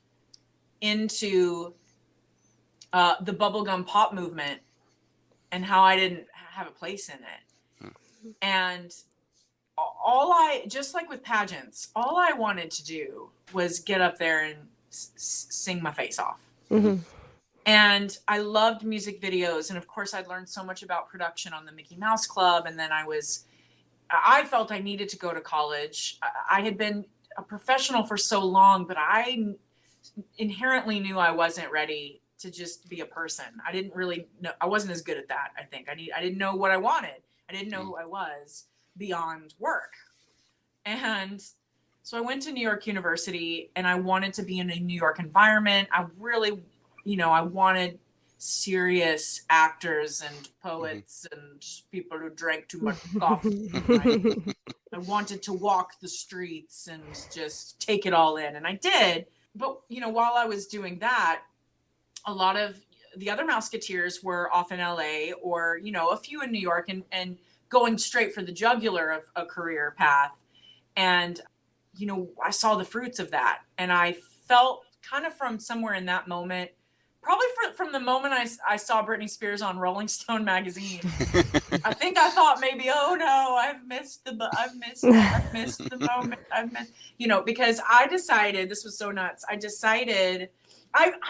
into the bubblegum pop movement and how I didn't have a place in it. And just like with pageants, all I wanted to do was get up there and sing my face off. And I loved music videos. And of course, I'd learned so much about production on the Mickey Mouse Club. And then I felt I needed to go to college. I had been a professional for so long, but I inherently knew I wasn't ready to just be a person. I didn't really know. I wasn't as good at that, I think. I didn't know what I wanted. I didn't know who I was beyond work. And so I went to New York University and I wanted to be in a New York environment. I really, I wanted serious actors and poets and people who drank too much coffee. Right? I wanted to walk the streets and just take it all in. And I did. But, while I was doing that, a lot of the other Mouseketeers were off in LA or, a few in New York and going straight for the jugular of a career path. And, I saw the fruits of that. And I felt kind of from somewhere in that moment, probably from the moment I saw Britney Spears on Rolling Stone magazine, I think I thought maybe, oh no, I've missed the moment. Because I decided, this was so nuts. I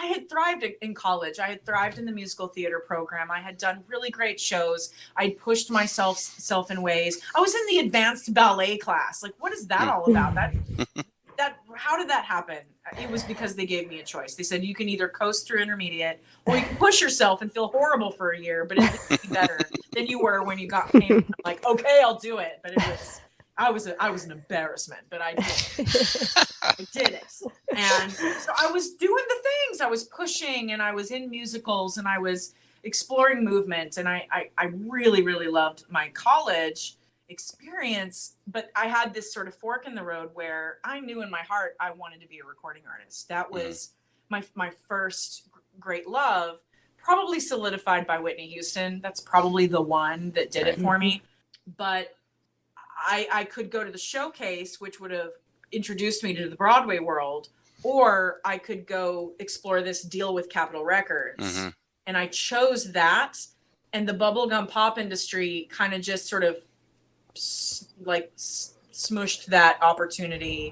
had thrived in college. I had thrived in the musical theater program. I had done really great shows. I'd pushed myself in ways. I was in the advanced ballet class. Like, what is that all about? How did that happen? It was because they gave me a choice. They said, you can either coast through intermediate or you can push yourself and feel horrible for a year, but it'll be better than you were when you got came. I'm like, okay, I'll do it. But I was an embarrassment, but I did it. I did it. And so I was doing the things. I was pushing, and I was in musicals, and I was exploring movement. And I really, really loved my college experience, but I had this sort of fork in the road where I knew in my heart I wanted to be a recording artist. That was my first great love, probably solidified by Whitney Houston. That's probably the one that did it for me. But I could go to the showcase, which would have introduced me to the Broadway world, or I could go explore this deal with Capitol Records. And I chose that, and the bubblegum pop industry kind of just sort of like smooshed that opportunity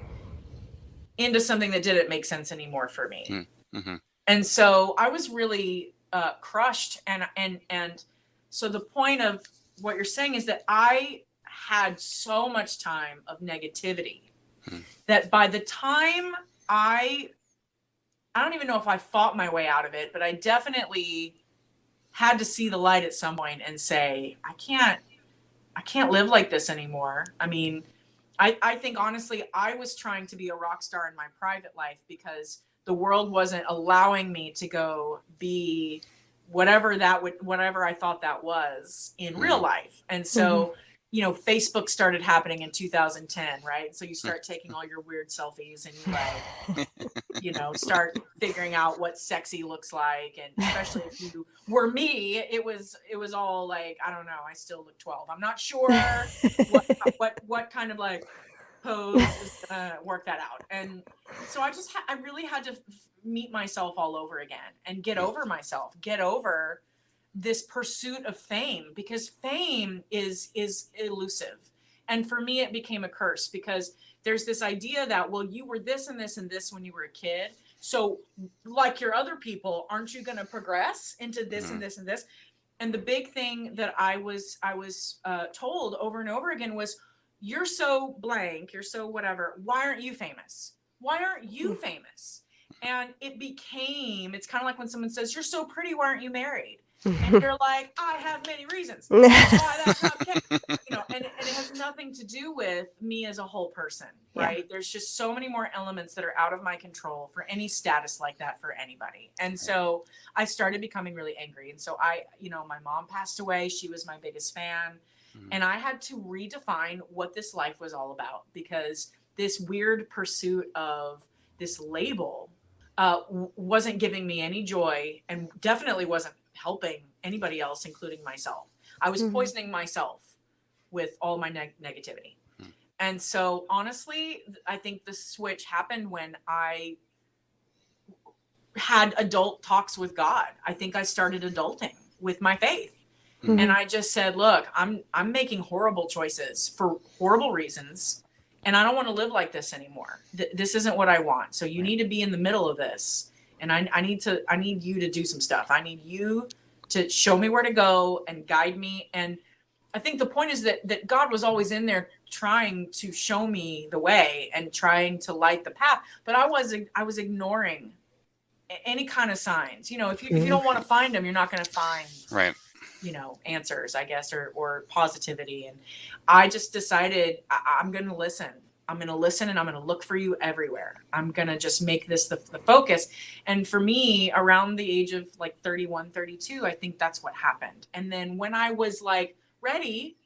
into something that didn't make sense anymore for me. And so I was really crushed. And so the point of what you're saying is that I had so much time of negativity that by the time I don't even know if I fought my way out of it, but I definitely had to see the light at some point and say, I can't live like this anymore. I mean, I think honestly, I was trying to be a rock star in my private life because the world wasn't allowing me to go be whatever I thought that was in real life. And so, you know, Facebook started happening in 2010, right? So you start taking all your weird selfies and you like, you know, start figuring out what sexy looks like. And especially if you were me, it was all like, I don't know, I still look 12. I'm not sure what kind of like pose is gonna work that out. And so I really had to meet myself all over again and get over myself, get over this pursuit of fame, because fame is elusive. And for me, it became a curse because there's this idea that, well, you were this and this and this when you were a kid. So like your other people, aren't you going to progress into this and this and this? And the big thing that I was told over and over again was, you're so blank, you're so whatever. Why aren't you famous? Why aren't you famous? And it's kind of like when someone says, you're so pretty, why aren't you married? And you're like, I have many reasons why that's not the case. You know, and it has nothing to do with me as a whole person, right? There's just so many more elements that are out of my control for any status like that for anybody. And so I started becoming really angry. And so my mom passed away. She was my biggest fan. And I had to redefine what this life was all about, because this weird pursuit of this label wasn't giving me any joy and definitely wasn't helping anybody else, including myself. I was poisoning myself with all my negativity. And so honestly, I think the switch happened when I had adult talks with God. I think I started adulting with my faith. And I just said, look, I'm making horrible choices for horrible reasons, and I don't want to live like this anymore. This isn't what I want. So you need to be in the middle of this. And I need you to do some stuff. I need you to show me where to go and guide me. And I think the point is that God was always in there trying to show me the way and trying to light the path. But I was ignoring any kind of signs. You know, if you don't want to find them, you're not going to find answers, I guess, or positivity. And I just decided I'm going to listen. I'm going to listen, and I'm going to look for you everywhere. I'm going to just make this the focus. And for me, around the age of like 31, 32, I think that's what happened. And then when I was like ready,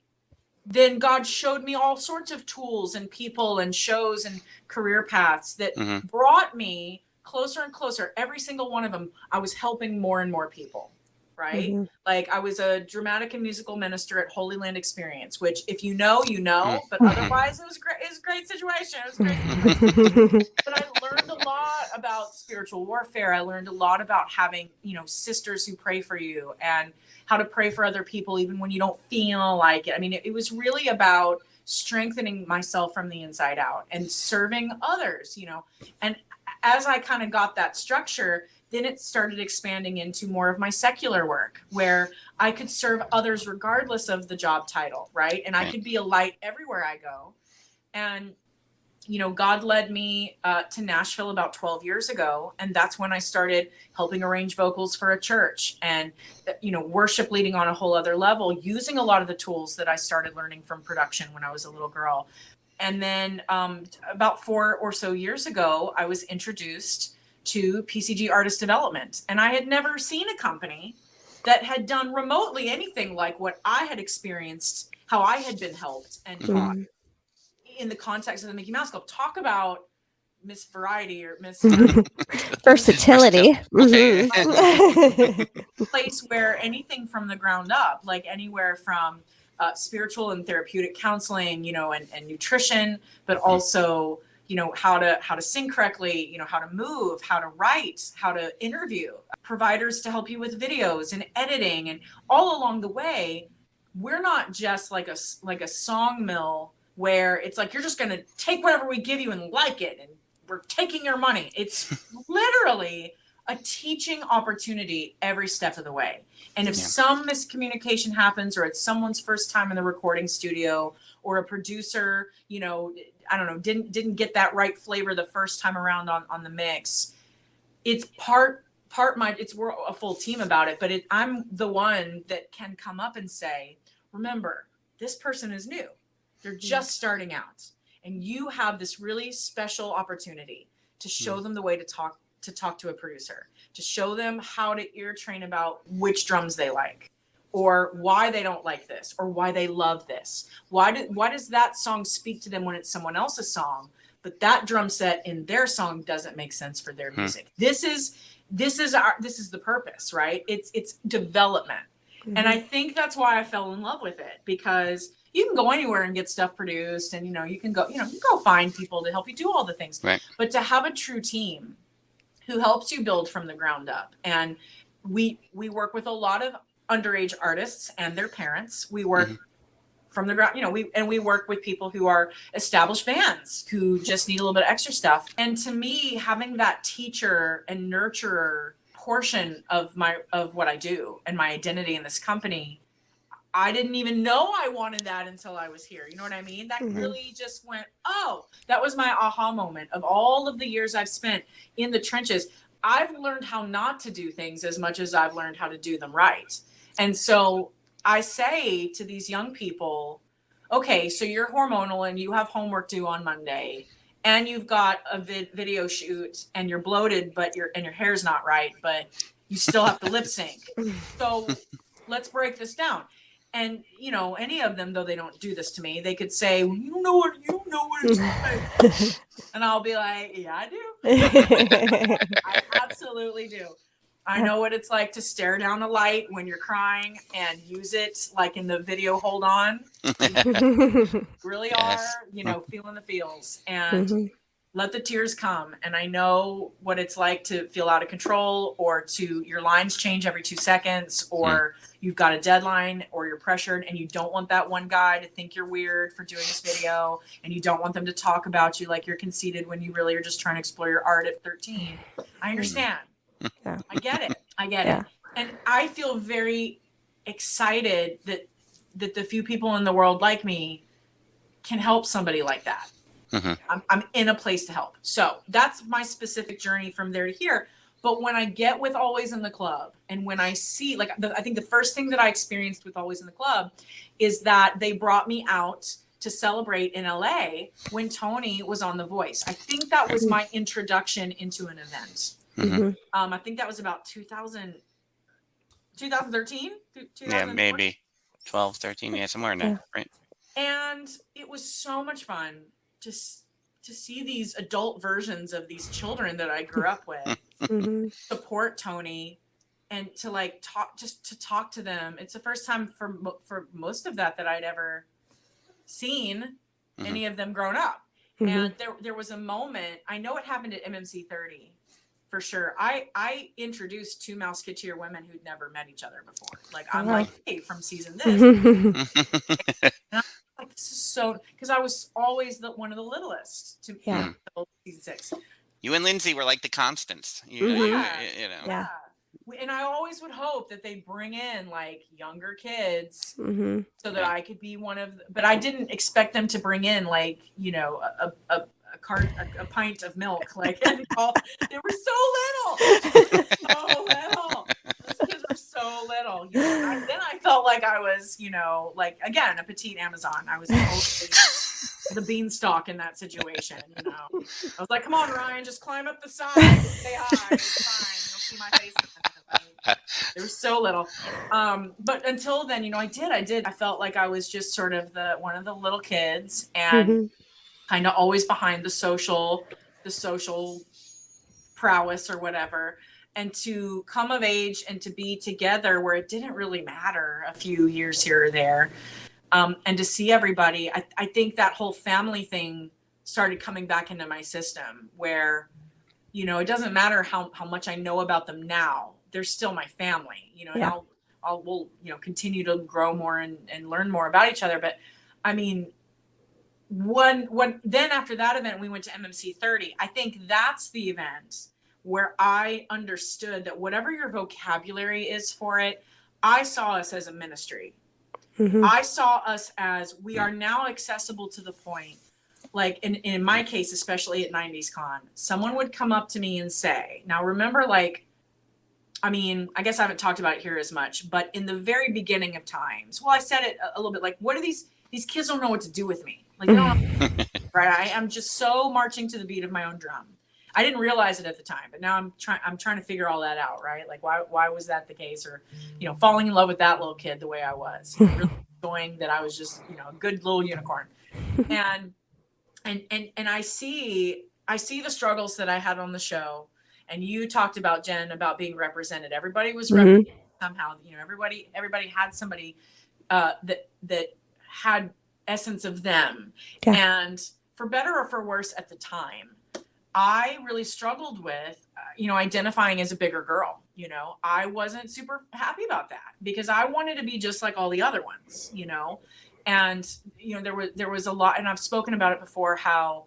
then God showed me all sorts of tools and people and shows and career paths that brought me closer and closer. Every single one of them, I was helping more and more people. Right? Like I was a dramatic and musical minister at Holy Land Experience, which if you know, but otherwise it was great. It was a great situation. It was great. But I learned a lot about spiritual warfare. I learned a lot about having, sisters who pray for you and how to pray for other people, even when you don't feel like it. I mean, it was really about strengthening myself from the inside out and serving others, and as I kind of got that structure, then it started expanding into more of my secular work where I could serve others regardless of the job title, right? And I could be a light everywhere I go. And God led me to Nashville about 12 years ago. And that's when I started helping arrange vocals for a church and, worship leading on a whole other level, using a lot of the tools that I started learning from production when I was a little girl. And then about 4 or so years ago, I was introduced to PCG Artist Development. And I had never seen a company that had done remotely anything like what I had experienced, how I had been helped and taught in the context of the Mickey Mouse Club. Talk about Miss Variety or Miss Versatility. Okay. Place where anything from the ground up, like anywhere from spiritual and therapeutic counseling, and nutrition, but also, how to sing correctly, how to move, how to write, how to interview, providers to help you with videos and editing, and all along the way. We're not just like a song mill where it's like you're just going to take whatever we give you and like it, and we're taking your money. It's literally a teaching opportunity every step of the way. And if some miscommunication happens, or it's someone's first time in the recording studio, or a producer, I don't know, didn't get that right flavor the first time around on the mix, it's we're a full team about it, but I'm the one that can come up and say, remember, this person is new. They're just starting out, and you have this really special opportunity to show them the way to talk to a producer, to show them how to ear train about which drums they like, or why they don't like this, or why they love this. Why does that song speak to them when it's someone else's song, but that drum set in their song doesn't make sense for their music? This is the purpose, right? It's development. And I think that's why I fell in love with it, because you can go anywhere and get stuff produced, and you can go find people to help you do all the things. Right. But to have a true team who helps you build from the ground up, and we work with a lot of underage artists and their parents. We work from the ground, we work with people who are established bands who just need a little bit of extra stuff. And to me, having that teacher and nurturer portion of what I do and my identity in this company, I didn't even know I wanted that until I was here. You know what I mean? That really just went, that was my aha moment of all of the years I've spent in the trenches. I've learned how not to do things as much as I've learned how to do them right. And so I say to these young people, okay, so you're hormonal and you have homework due on Monday, and you've got a video shoot, and you're bloated, but your hair's not right, but you still have to lip sync. So let's break this down. And, any of them, though they don't do this to me, they could say, well, you know what it's like. And I'll be like, yeah, I do. I absolutely do. I know what it's like to stare down a light when you're crying and use it like in the video Hold On. Really are, feeling the feels, and let the tears come. And I know what it's like to feel out of control, or to your lines change every 2 seconds, or you've got a deadline, or you're pressured, and you don't want that one guy to think you're weird for doing this video, and you don't want them to talk about you like you're conceited when you really are just trying to explore your art at 13. I understand. Yeah. I get it. And I feel very excited that the few people in the world like me can help somebody like that. I'm in a place to help. So that's my specific journey from there to here. But when I get with Always in the Club, and when I see, I think the first thing that I experienced with Always in the Club is that they brought me out to celebrate in LA when Tony was on The Voice. I think that was my introduction into an event. I think that was about 2013? Yeah, maybe 12, 13, somewhere in there, right? And it was so much fun to see these adult versions of these children that I grew up with support Tony, and to talk to them. It's the first time for most of that I'd ever seen any of them grown up. And there was a moment, I know it happened at MMC 30 for sure. I introduced 2 Mouseketeer women who'd never met each other before. I'm like, hey, from season this. And I'm like, this is so, because I was always one of the littlest to season 6. You and Lindsay were like the constants. Yeah. And I always would hope that they bring in younger kids so that I could be one of but I didn't expect them to bring in a a pint of milk. Like, and they were so little. Those kids were so little. You know, and then I felt like I was, you know, like, again, a petite Amazon. I was totally the beanstalk in that situation. You know, I was like, come on, Ryan, just climb up the side, say hi. It's fine. You'll see my face. They were so little. But until then, you know, I did. I felt like I was just sort of one of the little kids, and kind of always behind the social prowess or whatever. And to come of age and to be together where it didn't really matter a few years here or there. And to see everybody, I think that whole family thing started coming back into my system where, you know, it doesn't matter how much I know about them now. They're still my family, you know, and we'll, you know, continue to grow more and learn more about each other. But I mean, then after that event, we went to MMC 30. I think that's the event where I understood that whatever your vocabulary is for it, I saw us as a ministry. I saw us as we are now accessible to the point, like in my case, especially at 90's Con, someone would come up to me and say, now remember, like, I mean, I guess I haven't talked about it here as much, but in the very beginning of times, well, I said it a little bit, like, what are these kids don't know what to do with me. Like, they don't know, right? I am just so marching to the beat of my own drum. I didn't realize it at the time, but now I'm trying to figure all that out, right? Like, why was that the case? Or, you know, falling in love with that little kid the way I was, you know, really enjoying that I was just, you know, a good little unicorn. And I see the struggles that I had on the show. And you talked about, Jen, about being represented. Everybody was represented somehow. You know, everybody had somebody that had essence of them. Yeah. And for better or for worse at the time, I really struggled with, you know, identifying as a bigger girl. You know, I wasn't super happy about that because I wanted to be just like all the other ones, you know. And, you know, there was a lot, and I've spoken about it before, how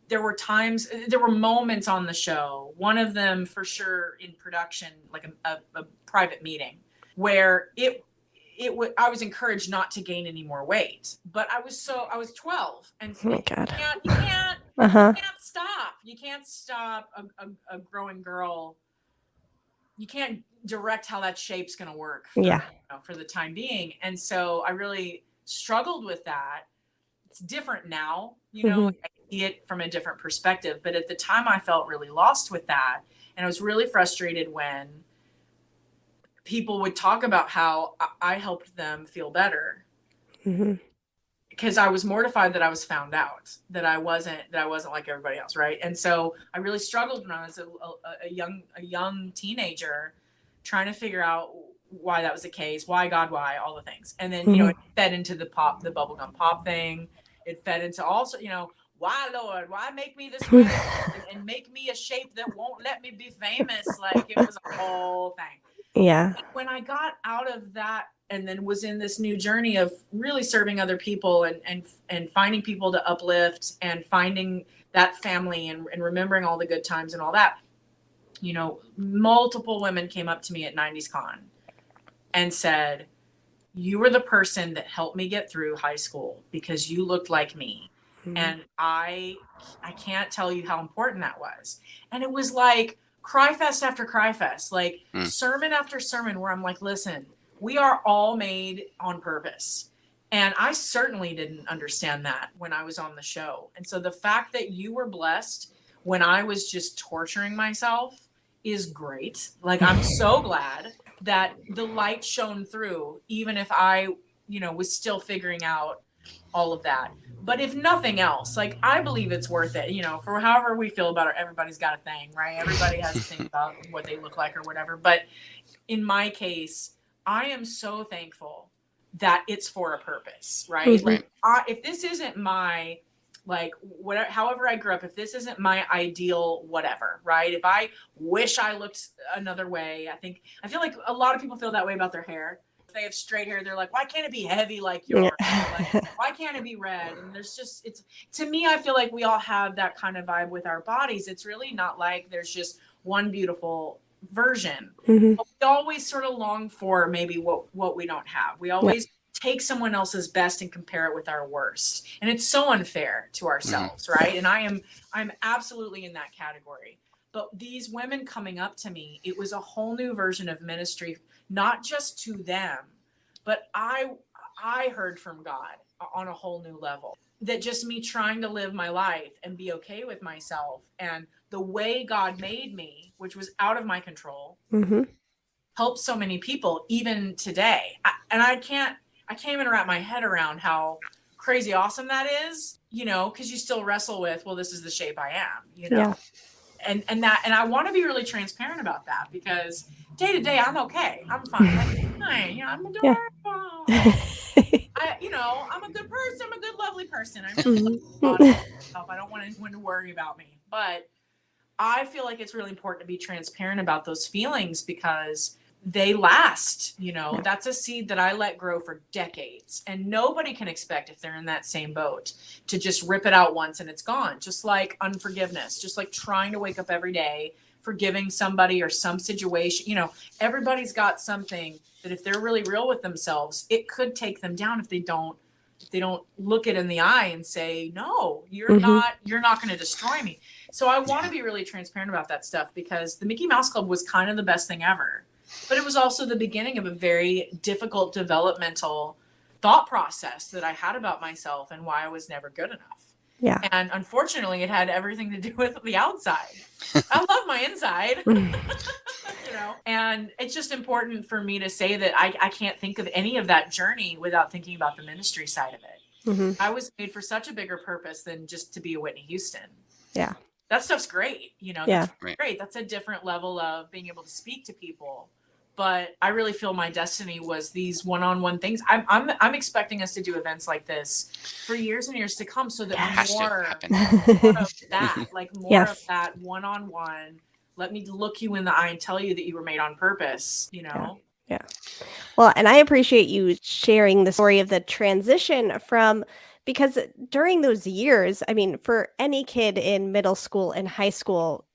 there were moments on the show, one of them for sure in production, like a private meeting, where I was encouraged not to gain any more weight, but I was 12, and so you can't stop. You can't stop a growing girl. You can't direct how that shape's going to work for the time being. And so I really struggled with that. It's different now, you know, I see it from a different perspective, but at the time I felt really lost with that. And I was really frustrated when people would talk about how I helped them feel better, because I was mortified that I was found out, that I wasn't like everybody else, right? And so I really struggled when I was a young teenager, trying to figure out why that was the case, why God, why, all the things. And then you know, it fed into the bubblegum pop thing. It fed into also, you know, why, Lord, why make me this way and make me a shape that won't let me be famous? Like, it was a whole thing. Yeah. And when I got out of that and then was in this new journey of really serving other people and finding people to uplift and finding that family and remembering all the good times and all that, you know, multiple women came up to me at 90's Con and said, you were the person that helped me get through high school because you looked like me. And I can't tell you how important that was. And it was like cry fest after cry fest, like sermon after sermon, where I'm like, listen, we are all made on purpose. And I certainly didn't understand that when I was on the show. And so the fact that you were blessed when I was just torturing myself is great. Like, I'm so glad that the light shone through, even if I, you know, was still figuring out all of that. But if nothing else, like, I believe it's worth it, you know, for however we feel about it. Everybody's got a thing, right? Everybody has a thing about what they look like or whatever. But in my case, I am so thankful that it's for a purpose, right? Like, if this isn't my, like, whatever, however I grew up, if this isn't my ideal whatever, right? If I wish I looked another way, I feel like a lot of people feel that way about their hair. If they have straight hair, they're like, why can't it be heavy like yours? Like, why can't it be red? And there's just, it's, to me, I feel like we all have that kind of vibe with our bodies. It's really not like there's just one beautiful version. But we always sort of long for maybe what we don't have. We always take someone else's best and compare it with our worst. And it's so unfair to ourselves, right? And I'm absolutely in that category. But these women coming up to me, it was a whole new version of ministry, not just to them, but I heard from God on a whole new level. That just me trying to live my life and be okay with myself and the way God made me, which was out of my control, helped so many people even today. I can't even wrap my head around how crazy awesome that is, because you still wrestle with, well, this is the shape I am, Yeah. And I want to be really transparent about that, because day to day I'm okay. I'm fine. Like, fine. I'm adorable. I'm a good person. I'm a good, lovely person. I don't want anyone to worry about me. But I feel like it's really important to be transparent about those feelings, because they last. That's a seed that I let grow for decades. And nobody can expect, if they're in that same boat, to just rip it out once and it's gone. Just like unforgiveness, just like trying to wake up every day, forgiving somebody or some situation. Everybody's got something that if they're really real with themselves, it could take them down if they don't look it in the eye and say, no, you're not going to destroy me. So I want to be really transparent about that stuff, because the Mickey Mouse Club was kind of the best thing ever, but it was also the beginning of a very difficult developmental thought process that I had about myself and why I was never good enough. Yeah. And unfortunately, it had everything to do with the outside. I love my inside, and it's just important for me to say that I can't think of any of that journey without thinking about the ministry side of it. I was made for such a bigger purpose than just to be a Whitney Houston. Yeah. That stuff's great. Yeah. That's great. That's a different level of being able to speak to people. But I really feel my destiny was these one-on-one things. I'm expecting us to do events like this for years and years to come, so that more of that, like more of that one-on-one. Let me look you in the eye and tell you that you were made on purpose. Yeah. Well, and I appreciate you sharing the story of the transition because during those years, I mean, for any kid in middle school and high school,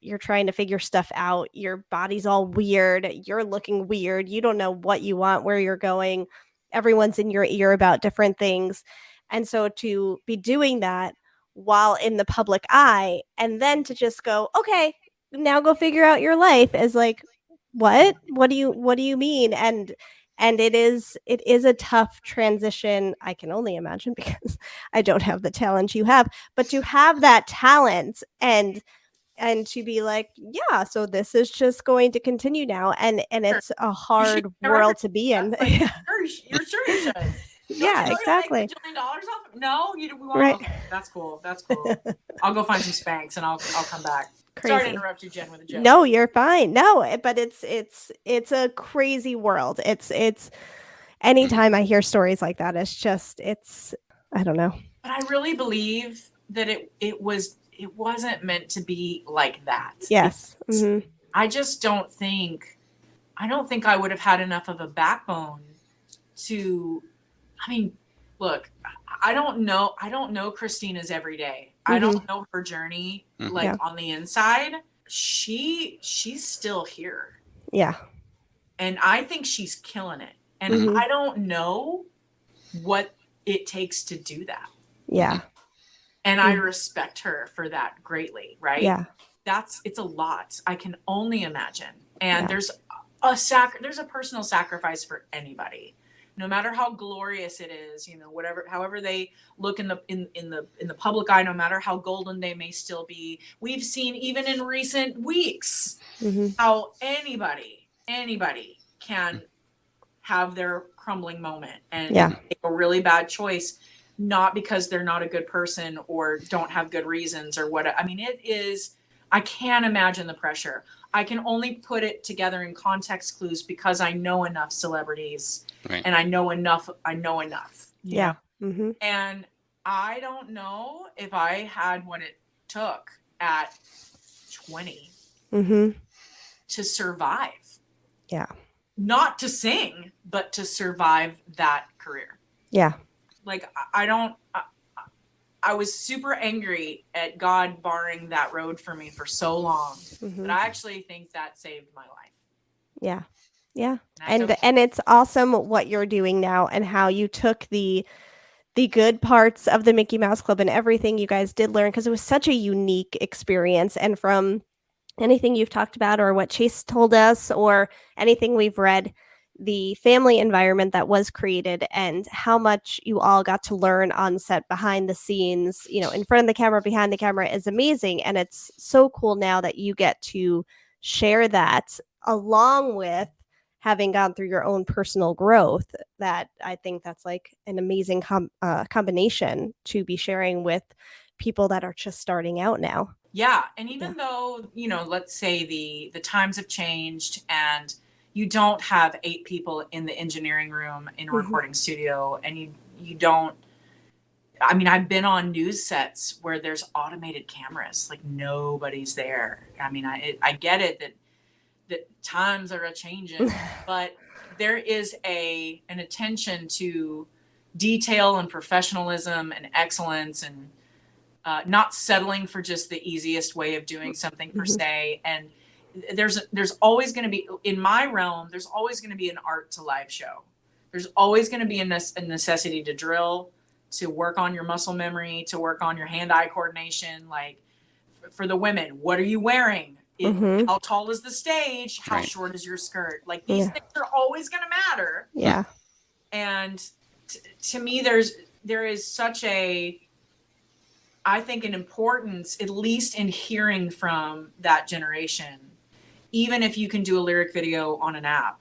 you're trying to figure stuff out. Your body's all weird. You're looking weird. You don't know what you want, where you're going. Everyone's in your ear about different things. And so to be doing that while in the public eye, and then to just go, okay, now go figure out your life, is like, what do you mean? And it is a tough transition. I can only imagine, because I don't have the talent you have, but to have that talent and to be like, yeah, so this is just going to continue now. And it's a hard world to be in. Like, you're sure you should. Yeah, exactly. Make $1 million off? No, we won't. Right. Okay, that's cool. I'll go find some Spanx and I'll come back. Crazy. Sorry to interrupt you, Jen, with a joke. No, you're fine. No, but it's a crazy world. It's anytime I hear stories like that, it's I don't know. But I really believe that it wasn't meant to be like that. Yes. I just don't think I would have had enough of a backbone to, look, I don't know Christina's every day. I don't know her journey on the inside. She's still here. Yeah. And I think she's killing it. And I don't know what it takes to do that. Yeah. And I respect her for that greatly, right? Yeah. It's a lot. I can only imagine. And there's a personal sacrifice for anybody. No matter how glorious it is, however they look in the public eye, no matter how golden they may still be. We've seen even in recent weeks how anybody can have their crumbling moment and make a really bad choice, not because they're not a good person or don't have good reasons or what. It is, I can't imagine the pressure. I can only put it together in context clues because I know enough celebrities and I know enough. Yeah. And I don't know if I had what it took at 20 to survive. Yeah. Not to sing, but to survive that career. Yeah. Like, I was super angry at God barring that road for me for so long, but I actually think that saved my life. Yeah. Yeah. That's And okay. and it's awesome what you're doing now and how you took the good parts of the Mickey Mouse Club and everything you guys did learn, because it was such a unique experience. And from anything you've talked about or what Chase told us or anything we've read, the family environment that was created and how much you all got to learn on set, behind the scenes, in front of the camera, behind the camera, is amazing. And it's so cool now that you get to share that along with having gone through your own personal growth. That I think that's like an amazing combination to be sharing with people that are just starting out now. Yeah. And even though, let's say the times have changed and you don't have 8 people in the engineering room in a recording studio, and you don't, I mean, I've been on news sets where there's automated cameras, like nobody's there. I mean, I get it that times are a-changing, but there is an attention to detail and professionalism and excellence, and not settling for just the easiest way of doing something per se. And there's always going to be, in my realm, there's always going to be an art to live show. There's always going to be a necessity to drill, to work on your muscle memory, to work on your hand-eye coordination. Like for the women, what are you wearing? How tall is the stage? How short is your skirt? Like these things are always going to matter. Yeah. And to me, there is such I think an importance, at least in hearing from that generation, even if you can do a lyric video on an app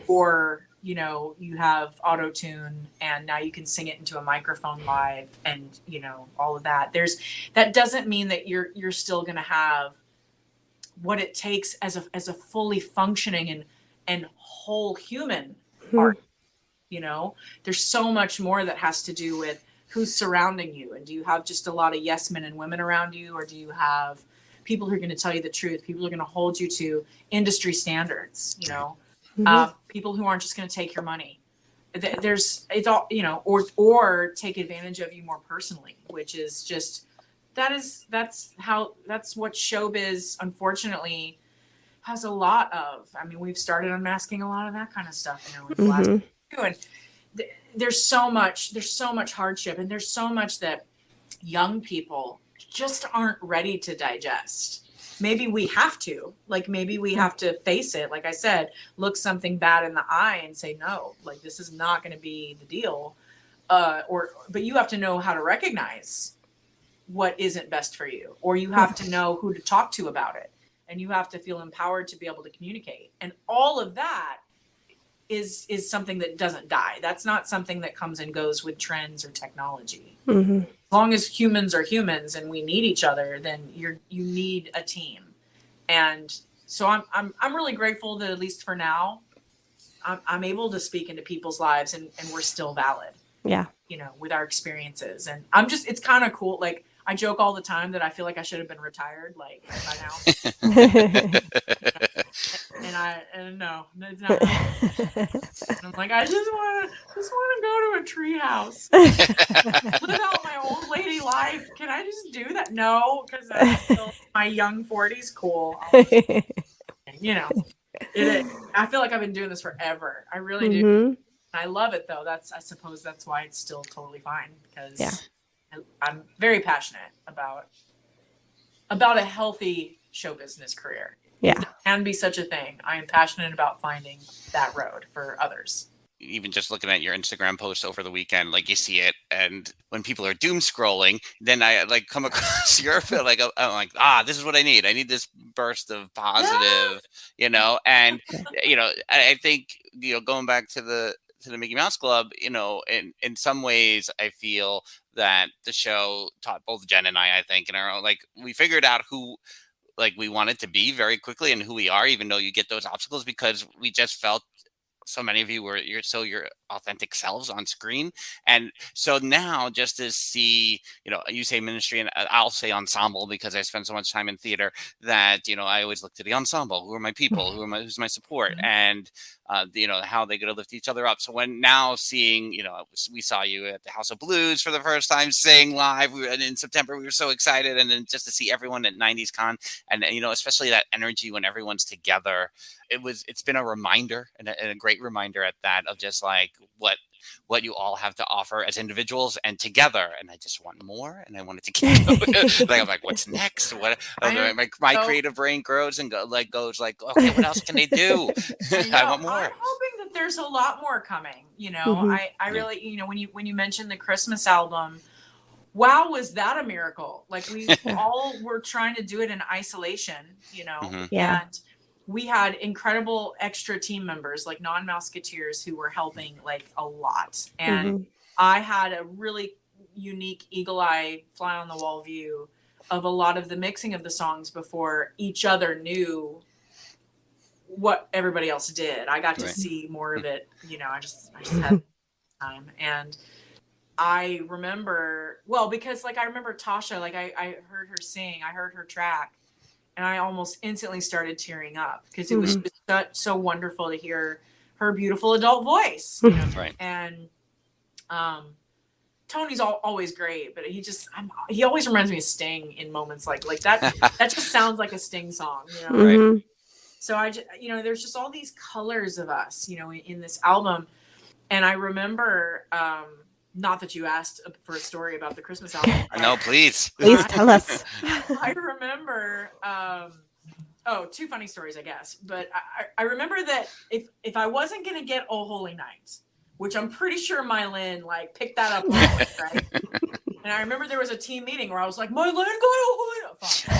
or, you have auto tune and now you can sing it into a microphone live and, all of that. That doesn't mean that you're still going to have what it takes as a fully functioning and whole human art. There's so much more that has to do with who's surrounding you. And do you have just a lot of yes men and women around you? Or do you have people who are going to tell you the truth? People who are going to hold you to industry standards, people who aren't just going to take your money. It's all, or take advantage of you more personally, which is just, that's what showbiz, unfortunately, has a lot of. I mean, we've started unmasking a lot of that kind of stuff, in the last few, and there's so much hardship, and there's so much that young people just aren't ready to digest. Maybe we have to, face it. Like I said, look something bad in the eye and say, no, like this is not going to be the deal. But you have to know how to recognize what isn't best for you, or you have to know who to talk to about it, and you have to feel empowered to be able to communicate. And all of that is something that doesn't die. That's not something that comes and goes with trends or technology. As long as humans are humans and we need each other, then you need a team. And so I'm really grateful that, at least for now, I'm able to speak into people's lives and we're still valid. Yeah. With our experiences. And it's kind of cool. Like, I joke all the time that I feel like I should have been retired, like, by now. and no, it's not. And I'm like, I just want to go to a tree house, live out my old lady life. Can I just do that? No, because that's still my young 40s cool. It is. I feel like I've been doing this forever. I really do. I love it, though. I suppose that's why it's still totally fine, because I'm very passionate about a healthy show business career. Yeah. There can be such a thing. I am passionate about finding that road for others. Even just looking at your Instagram posts over the weekend, like, you see it, and when people are doom scrolling, then I come across your film, I'm like, this is what I need. I need this burst of positive, and I think, going back to the Mickey Mouse Club, in some ways I feel that the show taught both Jen and I think, in our own, we figured out who we wanted to be very quickly and who we are, even though you get those obstacles, because we just felt so many of you were your authentic selves on screen. And so now, just to see, you say ministry, and I'll say ensemble because I spend so much time in theater that, I always look to the ensemble. Who are my people? Who's my support? And, how they going to lift each other up. So when now seeing, we saw you at the House of Blues for the first time sing live, and in September, we were so excited. And then just to see everyone at 90's Con, and, especially that energy when everyone's together, it's been a reminder and a great reminder at that of just like what you all have to offer as individuals and together. And I just want more, and I want it to keep going. Like, I'm like, what's next? What my creative brain grows and goes like, okay, what else can they do? I want more. I'm hoping that there's a lot more coming. I really, when you mentioned the Christmas album, wow, was that a miracle? Like, we all were trying to do it in isolation, and we had incredible extra team members, like non-Mouseketeers, who were helping like a lot. And I had a really unique eagle eye, fly on the wall view of a lot of the mixing of the songs before each other knew what everybody else did. I got to see more of it. I just had time. And I remember, because like I remember Tasha, like I heard her sing, I heard her track, and I almost instantly started tearing up because it was just so wonderful to hear her beautiful adult voice. Right. And Tony's always great, but he always reminds me of Sting in moments like that. That just sounds like a Sting song, Right. So I just, there's just all these colors of us, in this album. And I remember, not that you asked for a story about the Christmas album. No, please. Please tell us. I remember, two funny stories, I guess. But I remember that if I wasn't going to get Oh Holy Night, which I'm pretty sure Mylin picked that up, right? And I remember there was a team meeting where I was like, Mylin got Oh Holy Night. Fine.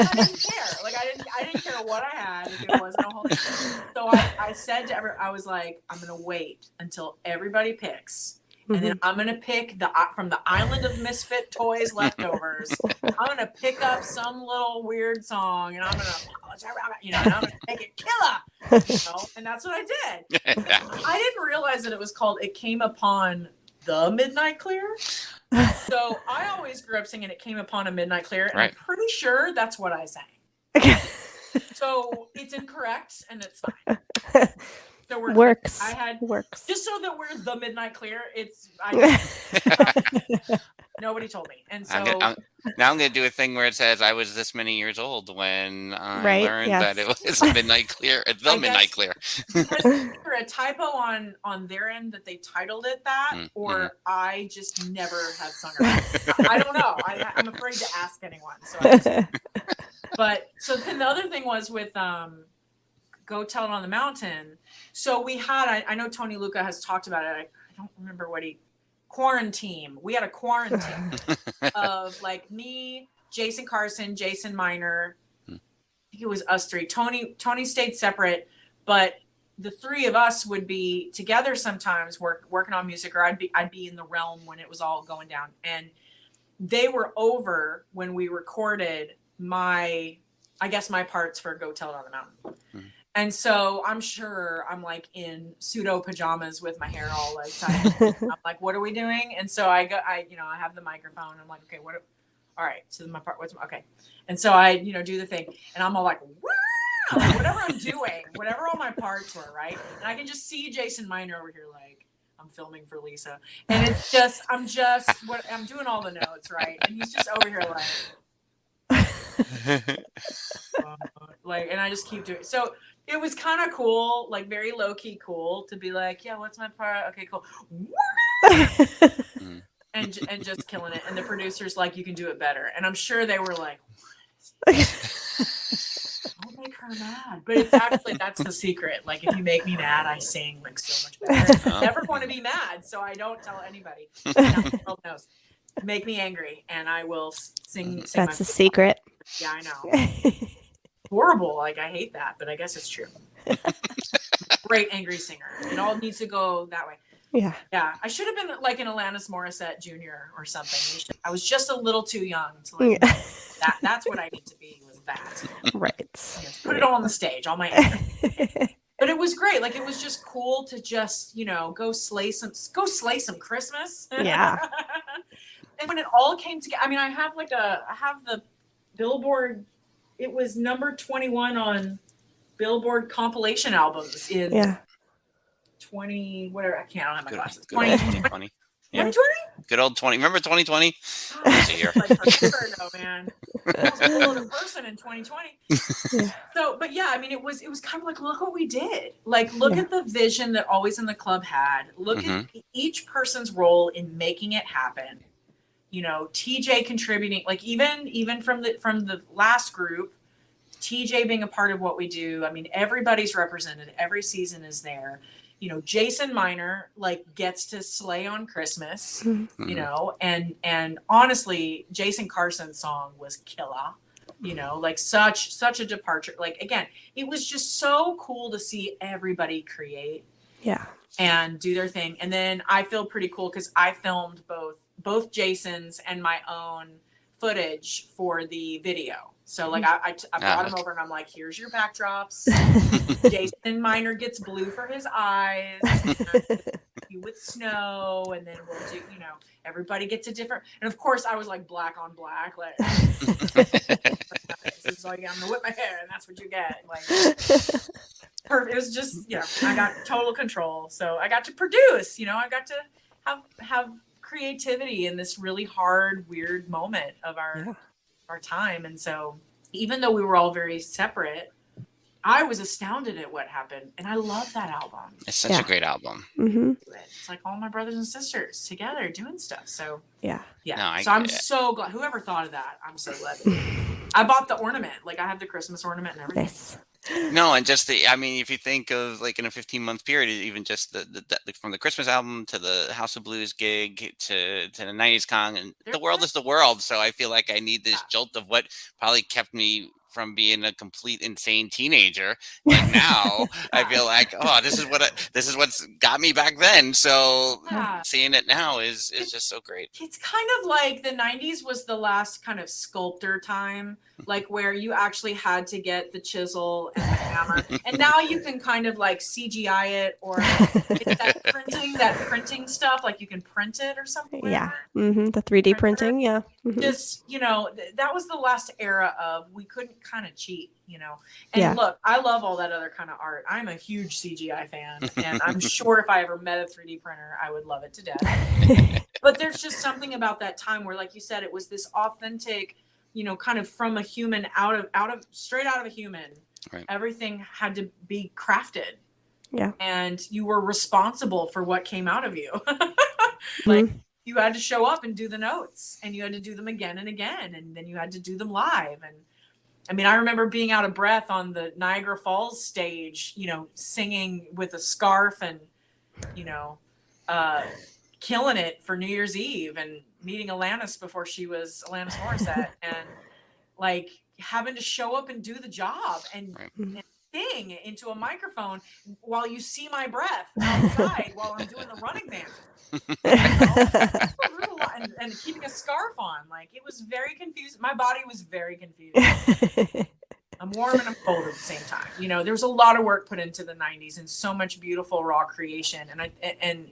I didn't care. I didn't care what I had if it wasn't Oh Holy Night. So I said to everyone, I was like, I'm going to wait until everybody picks. And then I'm going to pick from the Island of Misfit Toys leftovers. I'm going to pick up some little weird song, and I'm going to, and I'm going to make it killer. And that's what I did. I didn't realize that it was called It Came Upon the Midnight Clear. So I always grew up singing It Came Upon a Midnight Clear, and I'm pretty sure that's what I sang. So it's incorrect, and it's fine. So works. Works. Just so that we're the Midnight Clear. Nobody told me, and so now I'm going to do a thing where it says I was this many years old when I learned that it was Midnight Clear. The Midnight Clear. Either a typo on their end that they titled it that, or I just never have sung it. I don't know. I'm afraid to ask anyone. So then the other thing was with Go Tell It on the Mountain. So we had, I know Tony Luca has talked about it. I don't remember quarantine. We had a quarantine of like me, Jason Carson, Jason Miner. I think it was us three. Tony stayed separate, but the three of us would be together sometimes working on music, or I'd be in the realm when it was all going down. And they were over when we recorded my parts for Go Tell It on the Mountain. And so I'm sure I'm like in pseudo pajamas with my hair all like tied. I'm like, what are we doing? And so I have the microphone. I'm like, okay, all right. So my part, okay. And so I, do the thing, and I'm all like, wow, like whatever I'm doing, whatever all my parts were, right? And I can just see Jason Miner over here, like, I'm filming for Lisa. And it's just, I'm doing all the notes, right? And he's just over here like, and I just keep doing it. So it was kind of cool, like very low key cool to be like, yeah, what's my part? Okay, cool. and just killing it. And the producers like, you can do it better. And I'm sure they were like, what is don't make her mad. But it's actually, that's the secret. Like, if you make me mad, I sing like so much better. I never want to be mad, so I don't tell anybody. No one knows. Make me angry, and I will sing that's a secret. Yeah, I know. Horrible. Like, I hate that, but I guess it's true. Great angry singer. It all needs to go that way. Yeah. Yeah. I should have been like an Alanis Morissette Jr. or something. I was just a little too young to like that. That's what I need to be, was that. Right. Yes, put it all on the stage, all my anger. But it was great. Like, it was just cool to just, go slay some Christmas. Yeah. And when it all came together, I mean, I have the Billboard. It was number 21 on Billboard compilation albums in 20, whatever. I don't have my glasses. 2020? Yeah. 2020? Good old 20. Remember 2020? Like forever ago, man. I was a whole other person in 2020. So, but yeah, I mean, it was kind of like, look what we did. Like, look at the vision that Always in the Club had. Look at each person's role in making it happen. You know, TJ contributing, like even from the last group, TJ being a part of what we do. I mean, everybody's represented. Every season is there. You know, Jason Minor like gets to slay on Christmas, you know, and honestly, Jason Carson's song was killer, you know, like such a departure. Like, again, it was just so cool to see everybody create and do their thing. And then I feel pretty cool because I filmed both Jason's and my own footage for the video. So like I brought him over and I'm like, here's your backdrops. Jason Minor gets blue for his eyes, you with snow, and then we'll do, you know, everybody gets a different. And of course I was like black on black, like it's like I'm gonna whip my hair and that's what you get. Like perfect. It was just, you know, I got total control. So I got to produce, you know, I got to have creativity in this really hard, weird moment of our time. And so even though we were all very separate, I was astounded at what happened. And I love that album. It's such a great album. It's like all my brothers and sisters together doing stuff. So no, so I'm so glad. Whoever thought of that, I'm so glad. I bought the ornament. Like I have the Christmas ornament and everything. Nice. No, and just I mean, if you think of like in a 15-month period, even just the from the Christmas album to the House of Blues gig to the 90's con, and the world is the world. So I feel like I need this jolt of what probably kept me from being a complete insane teenager. Like now, I feel like, oh, this is what's got me back then. So seeing it now is just so great. It's kind of like the 90's was the last kind of sculptor time, like where you actually had to get the chisel and the hammer, and now you can kind of like CGI it, or it's that printing stuff, like you can print it or something. The 3D printing, Just, you know, that was the last era of we couldn't kind of cheat, you know. And look, I love all that other kind of art. I'm a huge CGI fan, and I'm sure if I ever met a 3D printer, I would love it to death. But there's just something about that time where, like you said, it was this authentic, you know, kind of from a human, straight out of a human. Right. Everything had to be crafted. Yeah. And you were responsible for what came out of you. Like you had to show up and do the notes, and you had to do them again and again, and then you had to do them live. And I mean, I remember being out of breath on the Niagara Falls stage, you know, singing with a scarf and, you know, killing it for New Year's Eve, and meeting Alanis before she was Alanis Morissette, and like having to show up and do the job and sing into a microphone while you see my breath outside while I'm doing the running man. And keeping a scarf on, like it was very confusing. My body was very confused. I'm warm and I'm cold at the same time. You know, there was a lot of work put into the 90's and so much beautiful raw creation. And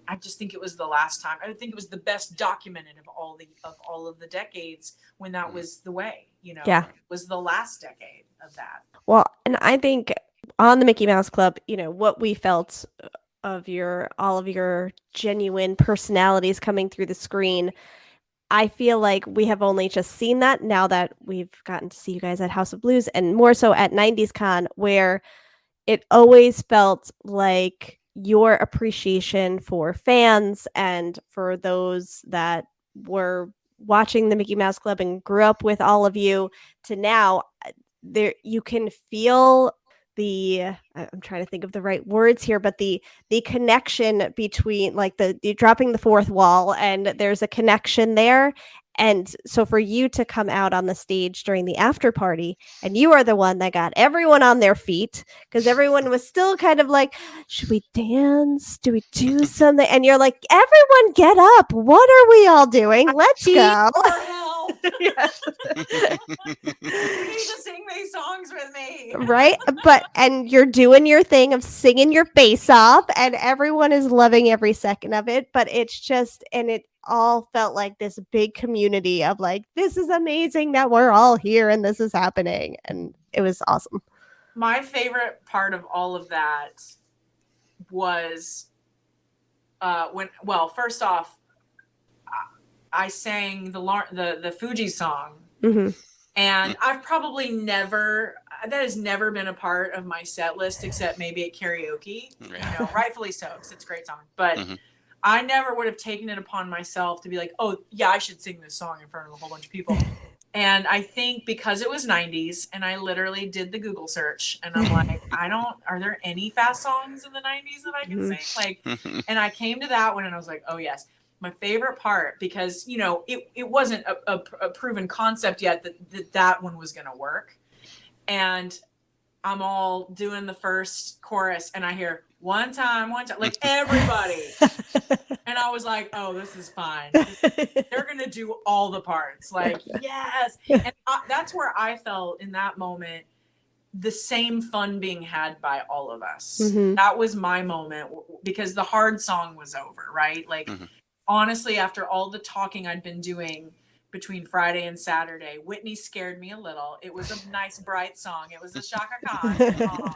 I just think it was the last time. I think it was the best documented of all of the decades when that was the way. You know, it was the last decade of that. Well, and I think on the Mickey Mouse Club, you know, what we felt of all of your genuine personalities coming through the screen, I feel like we have only just seen that now that we've gotten to see you guys at House of Blues, and more so at 90's Con, where it always felt like your appreciation for fans and for those that were watching the Mickey Mouse Club and grew up with all of you, to now there you can feel I'm trying to think of the right words here, but the connection between, like, the dropping the fourth wall, and there's a connection there. And so for you to come out on the stage during the after party, and you are the one that got everyone on their feet, because everyone was still kind of like, should we dance? Do we do something? And you're like, everyone get up. What are we all doing? Let's go. You need to sing these songs with me. Right? And you're doing your thing of singing your face off, and everyone is loving every second of it. But it's just, and it all felt like this big community of like, this is amazing that we're all here and this is happening. And it was awesome. My favorite part of all of that was first off, I sang the Fuji song. Mm-hmm. And I've probably that has never been a part of my set list except maybe at karaoke, rightfully so, because it's a great song. But I never would have taken it upon myself to be like, oh yeah, I should sing this song in front of a whole bunch of people. And I think because it was 90s and I literally did the Google search and I'm like, are there any fast songs in the 90s that I can sing? Like, and I came to that one and I was like, oh yes. My favorite part, because, it wasn't a proven concept yet that one was going to work. And I'm all doing the first chorus and I hear one time, like everybody. And I was like, oh, this is fine. They're going to do all the parts. Like, yes. And that's where I felt in that moment, the same fun being had by all of us. That was my moment because the hard song was over, right? Like, honestly, after all the talking I'd been doing between Friday and Saturday, Whitney scared me a little. It was a nice, bright song. It was a Shaka Khan song.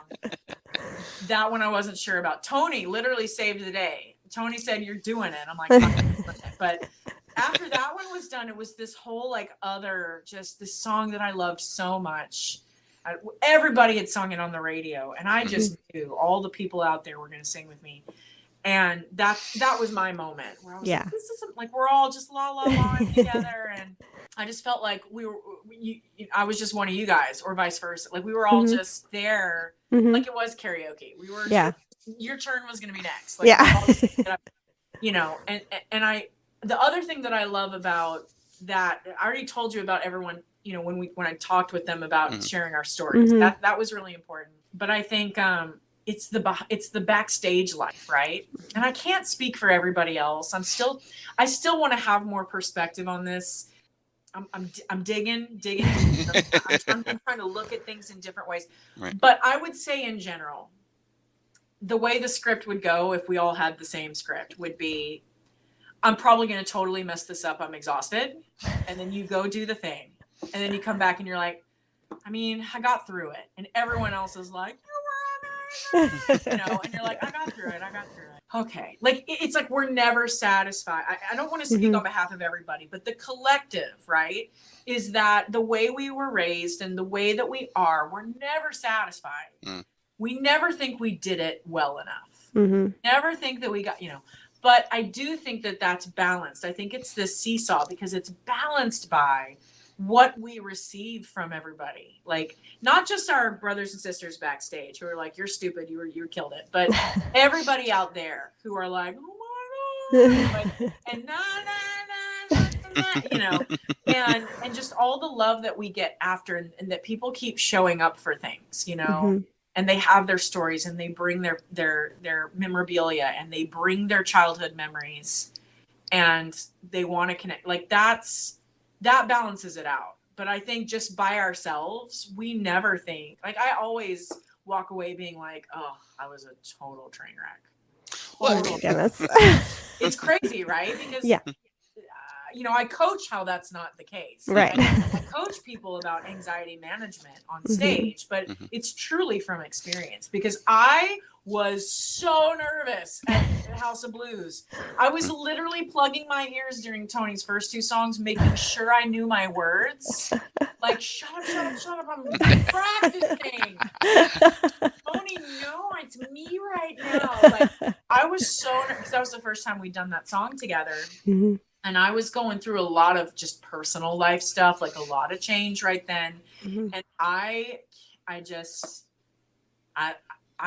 That one I wasn't sure about. Tony literally saved the day. Tony said, you're doing it. I'm like, but after that one was done, it was this whole just this song that I loved so much. Everybody had sung it on the radio, and I just knew all the people out there were going to sing with me. And that was my moment where I was like, this isn't like we're all just la la la together. And I just felt like I was just one of you guys, or vice versa. Like we were all just there, like it was karaoke. We were, your turn was going to be next. Like, and the other thing that I love about that, I already told you about everyone, when I talked with them about sharing our stories, that was really important. But I think, it's the backstage life, right? And I can't speak for everybody else. I still want to have more perspective on this. I'm digging. I'm trying to look at things in different ways. Right. But I would say in general, the way the script would go if we all had the same script would be, I'm probably going to totally mess this up. I'm exhausted. And then you go do the thing. And then you come back and you're like, I got through it. And everyone else is like, and you're like, I got through it. Okay. Like, it's like, we're never satisfied. I don't want to speak on behalf of everybody, but the collective, right, is that the way we were raised and the way that we are, we're never satisfied. We never think we did it well enough. Never think that we got, but I do think that that's balanced. I think it's this seesaw because it's balanced by what we receive from everybody, like not just our brothers and sisters backstage who are like, you're stupid, you killed it, but everybody out there who are like, oh my god, and and just all the love that we get after, and that people keep showing up for things, and they have their stories and they bring their memorabilia and they bring their childhood memories and they want to connect. Like that balances it out. But I think just by ourselves, we never think, like, I always walk away being like, oh, I was a total train wreck. Oh my goodness. It's crazy, right? Because I coach how that's not the case. Right. I coach people about anxiety management on stage, but it's truly from experience, because I was so nervous at House of Blues. I was literally plugging my ears during Tony's first two songs, making sure I knew my words. Like, shut up, I'm practicing. Tony, no, it's me right now. Like, I was so nervous, because that was the first time we'd done that song together. And I was going through a lot of just personal life stuff, like a lot of change right then. And I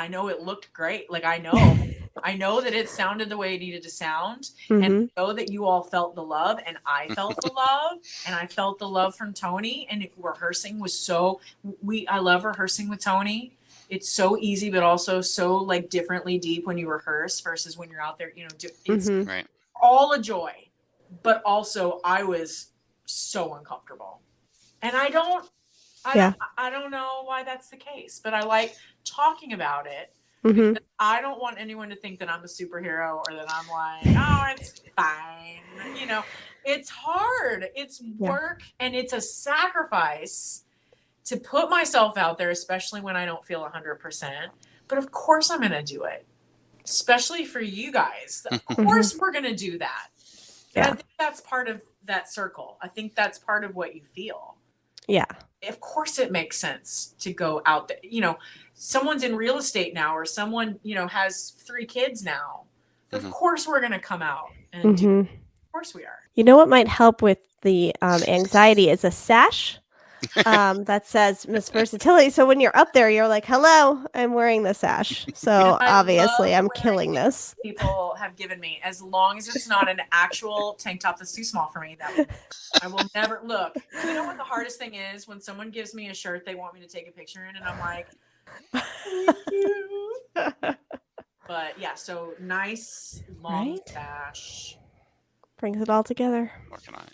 know it looked great. Like, I know that it sounded the way it needed to sound. And I know that you all felt the love, and I felt the love, and I felt the love from Tony. And rehearsing was I love rehearsing with Tony. It's so easy, but also so like differently deep when you rehearse versus when you're out there, it's all a joy. But also I was so uncomfortable, and I don't know why that's the case, but I like talking about it. Because I don't want anyone to think that I'm a superhero or that I'm like, oh, it's fine. It's hard. It's work, and it's a sacrifice to put myself out there, especially when I don't feel 100%. But of course I'm going to do it, especially for you guys. Of course we're going to do that. And I think that's part of that circle. I think that's part of what you feel. Yeah. Of course it makes sense to go out there. You know, someone's in real estate now, or someone, you know, has 3 kids now. Of course we're going to come out and do. Of course we are. You know what might help with the anxiety is a sash that says Miss Versatility. So when you're up there, you're like, hello, I'm wearing the sash. So obviously I'm killing this. People have given me, as long as it's not an actual tank top that's too small for me, I will never look. You know what the hardest thing is? When someone gives me a shirt they want me to take a picture in, and I'm like, thank you. But yeah, so nice long sash. Brings it all together. Working on it.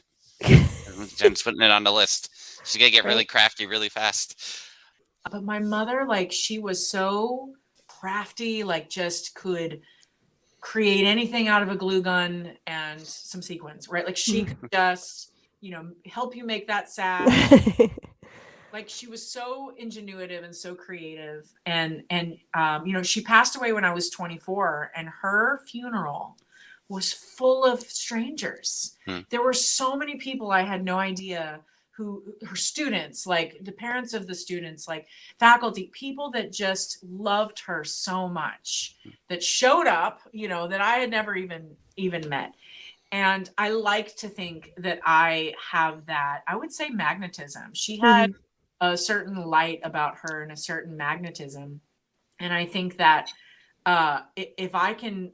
Jen's putting it on the list. She's gonna get really crafty really fast. But my mother, like, she was so crafty, like, just could create anything out of a glue gun and some sequins, right? Like, she could just, you know, help you make that sash. Like, she was so ingenuitive and so creative. And you know, she passed away when I was 24, and her funeral was full of strangers. There were so many people I had no idea who, her students, like the parents of the students, like faculty, people that just loved her so much, that showed up, you know, that I had never even met. And I like to think that I have that, I would say, magnetism. She had a certain light about her and a certain magnetism. And I think that if I can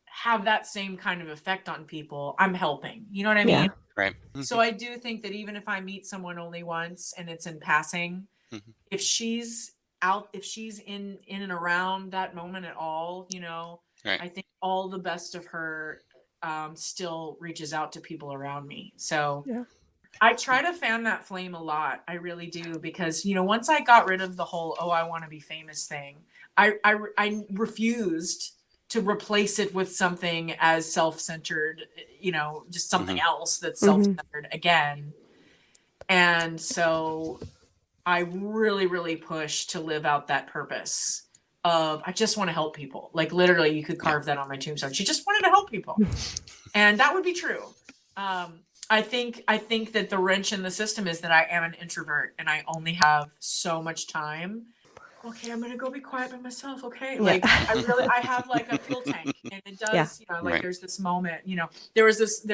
have that same kind of effect on people, I'm helping. You know what I mean? Right. So I do think that even if I meet someone only once and it's in passing, if she's in and around that moment at all, you know, I think all the best of her still reaches out to people around me. So I try to fan that flame a lot. I really do, because, you know, once I got rid of the whole, oh, I want to be famous thing, I refused to replace it with something as self-centered, you know, just something else that's self-centered again. And so I really, really push to live out that purpose of, I just want to help people. Like, literally, you could carve that on my tombstone. She just wanted to help people. And that would be true. I think that the wrench in the system is that I am an introvert and I only have so much time. Okay, I'm gonna go be quiet by myself. Okay, like I have like a fuel tank, and it does, you know, like there's this moment, you know, there was this.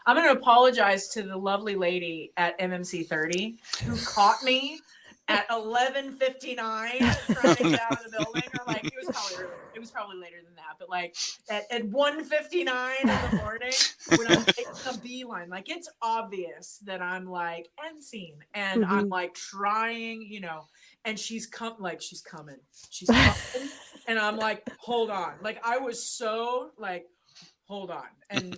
I'm gonna apologize to the lovely lady at MMC 30 who caught me at 11:59 trying to get out of the building, or like it was probably later than that, but like at 1:59 in the morning when I'm taking a beeline, like it's obvious that I'm like end scene, and I'm like trying, you know. And she's coming, and I'm like, hold on. Like, I was so like, hold on. And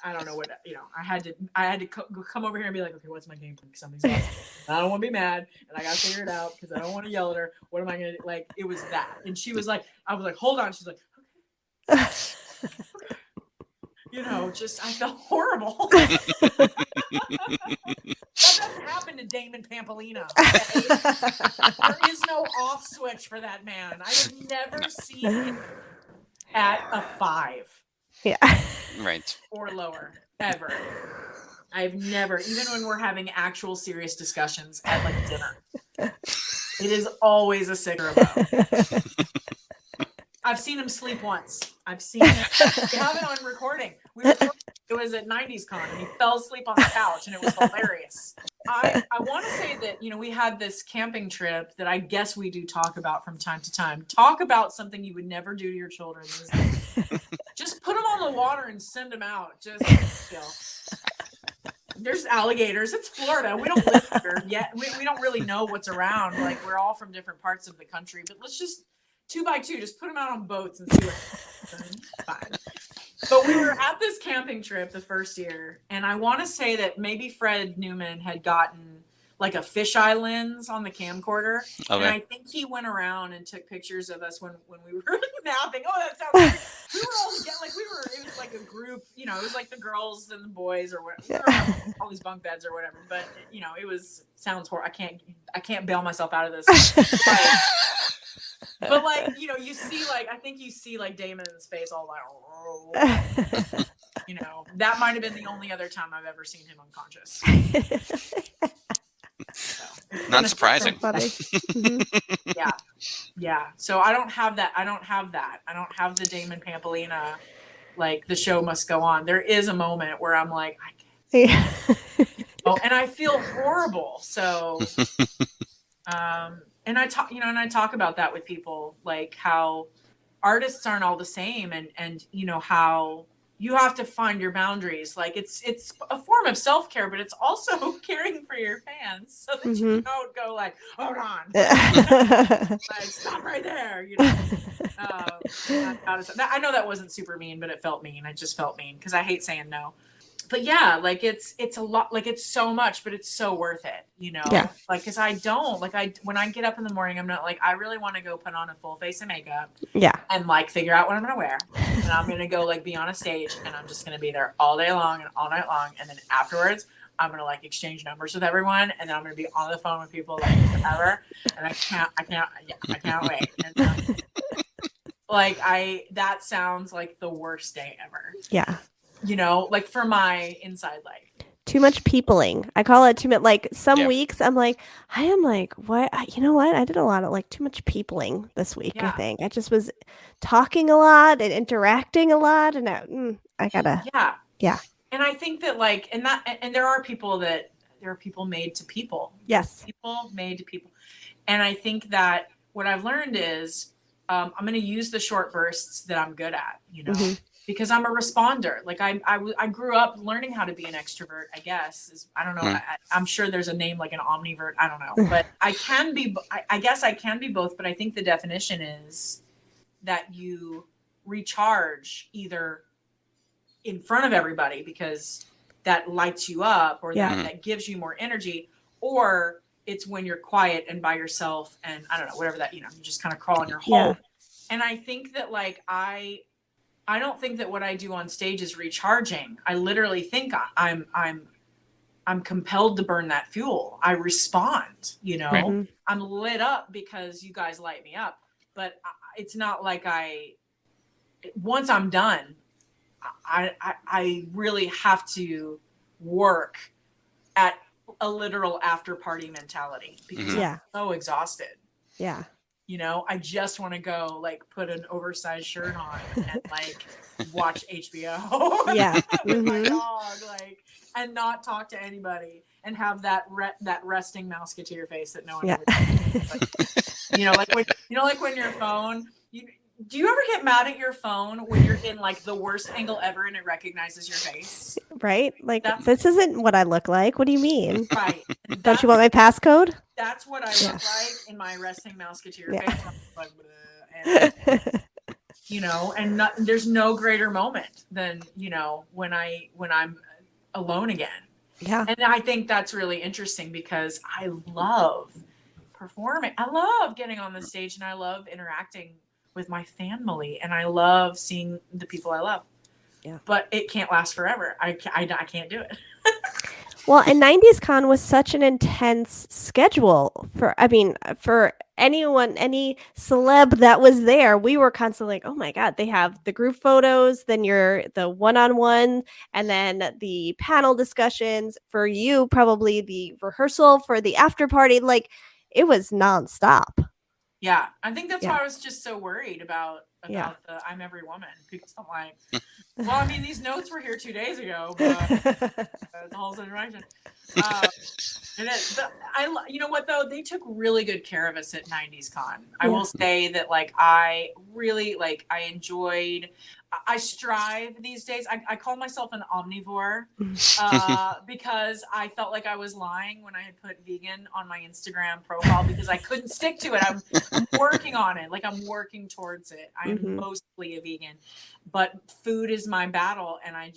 I don't know what, you know, I had to come over here and be like, okay, what's my game plan? Something's awesome. I don't want to be mad, and I got to figure it out because I don't want to yell at her. What am I going to do? Like, it was that. And she was like, I was like, hold on. She's like, okay. You know, just, I felt horrible. That doesn't happen to Damon Pampolino. Okay? There is no off switch for that man. I have never seen him at a 5. Yeah. Right. Or lower, ever. I've never, even when we're having actual serious discussions at like dinner, it is always a cigarette about. I've seen him sleep once. I've seen him. We have it on recording. It was at 90's Con, and he fell asleep on the couch, and it was hilarious. I want to say that, you know, we had this camping trip that I guess we do talk about from time to time. Talk about something you would never do to your children. Just put them on the water and send them out. Just, you know. There's alligators. It's Florida. We don't live here yet. We don't really know what's around. Like, we're all from different parts of the country, but let's just 2 by 2, just put them out on boats and see what happens. It's fine. But we were at this camping trip the first year, and I want to say that maybe Fred Newman had gotten like a fisheye lens on the camcorder. Okay. And I think he went around and took pictures of us when we were napping. Oh, that sounds weird. We were all together, like it was like a group, you know, it was like the girls and the boys or whatever. We were on all these bunk beds or whatever. But you know, sounds horrible. I can't bail myself out of this. But like, you know, you see like, I think you see like Damon's face all like, oh. You know, that might have been the only other time I've ever seen him unconscious. So, Not surprising. Funny. Yeah. So I don't have that. I don't have the Damon Pampolina, like the show must go on. There is a moment where I'm like, I can't. Yeah. And I feel horrible. So, and I talk about that with people, like how artists aren't all the same, and you know how you have to find your boundaries. Like it's a form of self-care, but it's also caring for your fans so that you don't go like, hold on, like, stop right there. You know, I know that wasn't super mean, but it felt mean. It just felt mean because I hate saying no. But yeah, like it's a lot, like it's so much, but it's so worth it, you know? Yeah. Like, cause when I get up in the morning, I'm not like, I really want to go put on a full face of makeup. Yeah. And like figure out what I'm going to wear. And I'm going to go like be on a stage and I'm just going to be there all day long and all night long. And then afterwards, I'm going to like exchange numbers with everyone. And then I'm going to be on the phone with people like forever. And I can't wait. And that sounds like the worst day ever. Yeah. You know, like for my inside life. Too much peopling. I call it too much. Like some weeks I'm like, I am like, what? You know what? I did a lot of like too much peopling this week. I think I just was talking a lot and interacting a lot. And I gotta. Yeah. And I think that like, and there are people made to people. Yes. People made to people. And I think that what I've learned is I'm going to use the short bursts that I'm good at, you know, because I'm a responder. Like I grew up learning how to be an extrovert, I guess. I don't know. I'm sure there's a name like an omnivert. I don't know. But I guess I can be both. But I think the definition is that you recharge either in front of everybody because that lights you up or that gives you more energy, or it's when you're quiet and by yourself and I don't know, whatever that, you know, you just kind of crawl in your hole. Yeah. And I think that like, I don't think that what I do on stage is recharging. I literally think I'm compelled to burn that fuel. I respond, you know, right. I'm lit up because you guys light me up, but it's not like once I'm done, I really have to work at a literal after party mentality because I'm so exhausted. Yeah. You know, I just want to go like put an oversized shirt on and like watch HBO with my dog, like, and not talk to anybody and have that resting Mouseketeer face that no one ever does. Like, like when your phone, do you ever get mad at your phone when you're in like the worst angle ever and it recognizes your face? Right? Like, this isn't what I look like. What do you mean? Right. Don't you want my passcode? That's what I look like in my resting Mouseketeer face. And, you know, and there's no greater moment than, you know, when I'm alone again. Yeah. And I think that's really interesting because I love performing. I love getting on the stage and I love interacting with my family and I love seeing the people I love. Yeah. But it can't last forever. I can't do it. Well, and 90's Con was such an intense schedule for anyone, any celeb that was there. We were constantly like, oh my God, they have the group photos, then you're the one-on-one, and then the panel discussions for you, probably the rehearsal for the after party. Like it was nonstop. Yeah, I think that's why I was just so worried about the I'm Every Woman, because I'm like, well, I mean, these notes were here 2 days ago, but the whole situation. It is. But you know what though? They took really good care of us at 90's Con. I will say that like I really I enjoyed. I strive these days. I call myself an omnivore because I felt like I was lying when I had put vegan on my Instagram profile because I couldn't stick to it. I'm working on it. Like I'm working towards it. I'm mostly a vegan, but food is my battle. And I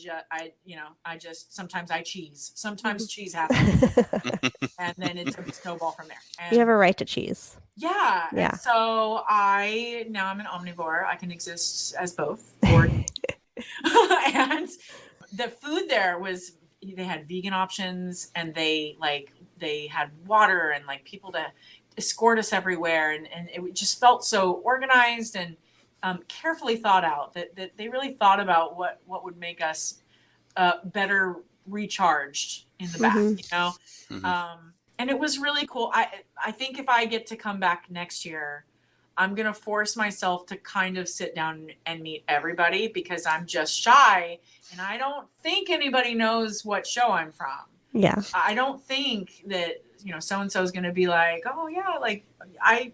just sometimes I cheese. Sometimes cheese happens, and then it's a snowball from there. And you have a right to cheese. Yeah. And so now I'm an omnivore. I can exist as both. And the food there they had vegan options and they had water and like people to escort us everywhere. And it just felt so organized and carefully thought out that they really thought about what would make us better recharged in the back, you know? And it was really cool. I think if I get to come back next year, I'm going to force myself to kind of sit down and meet everybody because I'm just shy and I don't think anybody knows what show I'm from. Yeah. I don't think that, you know, so-and-so is going to be like, oh yeah, like I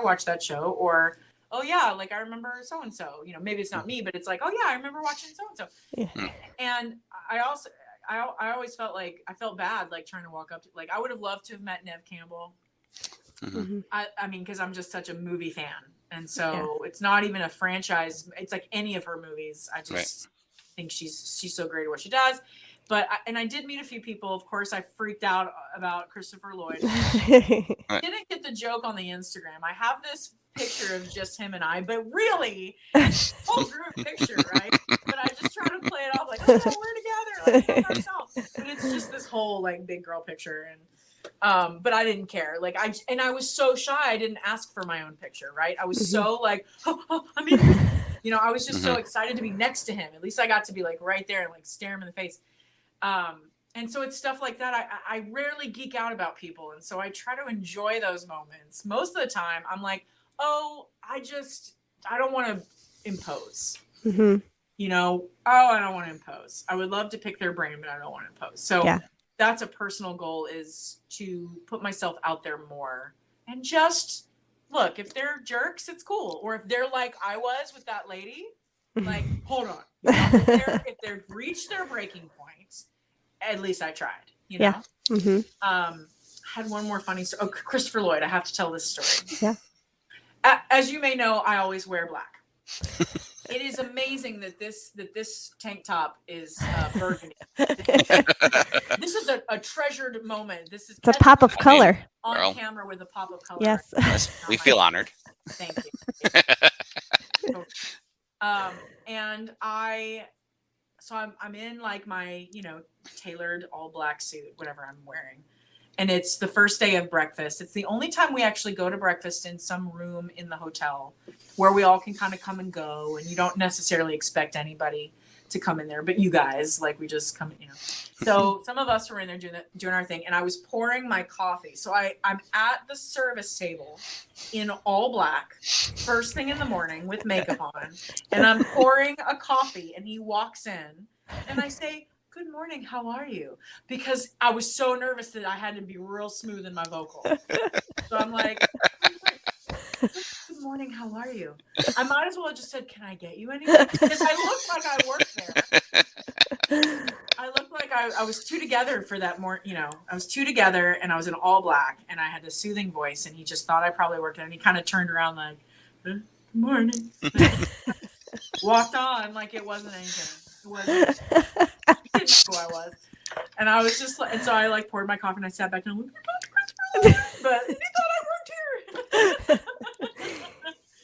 watched that show, or, oh yeah, like I remember so-and-so, you know, maybe it's not me, but it's like, oh yeah, I remember watching so-and-so. Yeah. And I always felt like I felt bad, like trying to walk up to, like, I would have loved to have met Nev Campbell. I mean, because I'm just such a movie fan, and so it's not even a franchise. It's like any of her movies. I just think she's so great at what she does. But I did meet a few people. Of course, I freaked out about Christopher Lloyd. I didn't get the joke on the Instagram. I have this picture of just him and I, but really, whole group picture, right? But I just try to play it off like, oh, we're together, like ourselves. But it's just this whole like big girl picture, and but I didn't care. Like I was so shy. I didn't ask for my own picture, right? I was so like, oh, I mean, you know, I was just so excited to be next to him. At least I got to be like right there and like stare him in the face. And so it's stuff like that. I rarely geek out about people. And so I try to enjoy those moments. Most of the time I'm like, oh, I don't want to impose, you know, I don't want to impose. I would love to pick their brain, but I don't want to impose. So that's a personal goal, is to put myself out there more and just look, if they're jerks, it's cool. Or if they're like I was with that lady, like, hold on. You know, if they've reached their breaking point, at least I tried, you know? I had one more funny story. Oh, Christopher Lloyd. I have to tell this story. Yeah. As you may know, I always wear black. It is amazing that this tank top is burgundy. This is a treasured moment. This is the pop of color on camera with a pop of color. Yes. We feel honored. Thank you. And I'm in like my, you know, tailored all black suit, whatever I'm wearing. And it's the first day of breakfast. It's the only time we actually go to breakfast in some room in the hotel where we all can kind of come and go. And you don't necessarily expect anybody to come in there, but you guys, like, we just come, you know. So some of us were in there doing our thing, and I was pouring my coffee. So I'm at the service table in all black, first thing in the morning with makeup on, and I'm pouring a coffee, and he walks in, and I say, good morning, how are you? Because I was so nervous that I had to be real smooth in my vocal. So I'm like, good morning, how are you? I might as well have just said, can I get you anything? Because I looked like I worked there. I looked like I was two together for that morning, you know, I was two together and I was in all black and I had a soothing voice, and he just thought I probably worked there, and he kind of turned around like, good morning. Walked on like it wasn't anything. It wasn't. He didn't know who I was. And I was just like, and so I like poured my coffee and I sat back and I'm like, but he thought I worked here.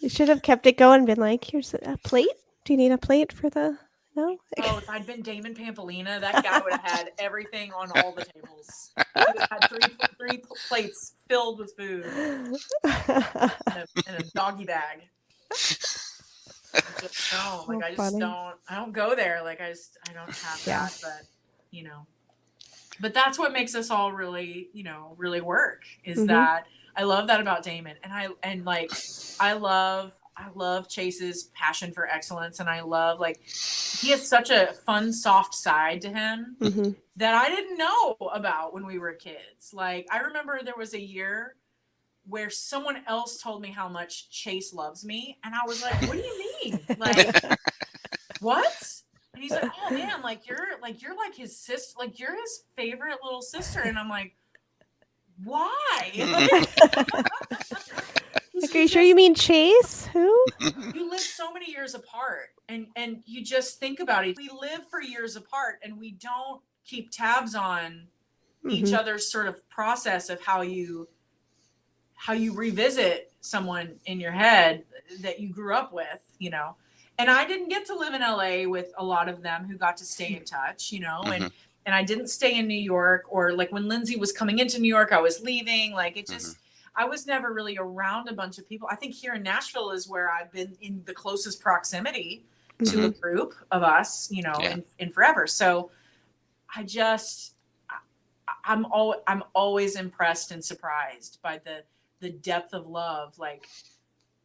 You should have kept it going and been like, here's a plate. Do you need a plate for the, no? Oh, if I'd been Damon Pampolina, that guy would have had everything on all the tables. He would have had three plates filled with food and a doggy bag. I don't go there. Like I don't have that, but you know, but that's what makes us all really, you know, really work, is that I love that about Damon. And I love Chase's passion for excellence. And I love, like, he has such a fun, soft side to him that I didn't know about when we were kids. Like, I remember there was a year where someone else told me how much Chase loves me. And I was like, what do you mean? Like, what? And he's like, oh man, you're like his sister, like you're his favorite little sister. And I'm like, why? Like, are you sure you mean Chase? Who? You live so many years apart, and you just think about it. We live for years apart, and we don't keep tabs on each other's sort of process of how you revisit someone in your head that you grew up with, you know. And I didn't get to live in LA with a lot of them who got to stay in touch, you know, and I didn't stay in New York, or like when Lindsay was coming into New York, I was leaving. Like it just, I was never really around a bunch of people. I think here in Nashville is where I've been in the closest proximity to a group of us, you know, in forever. So I'm always impressed and surprised by the depth of love, like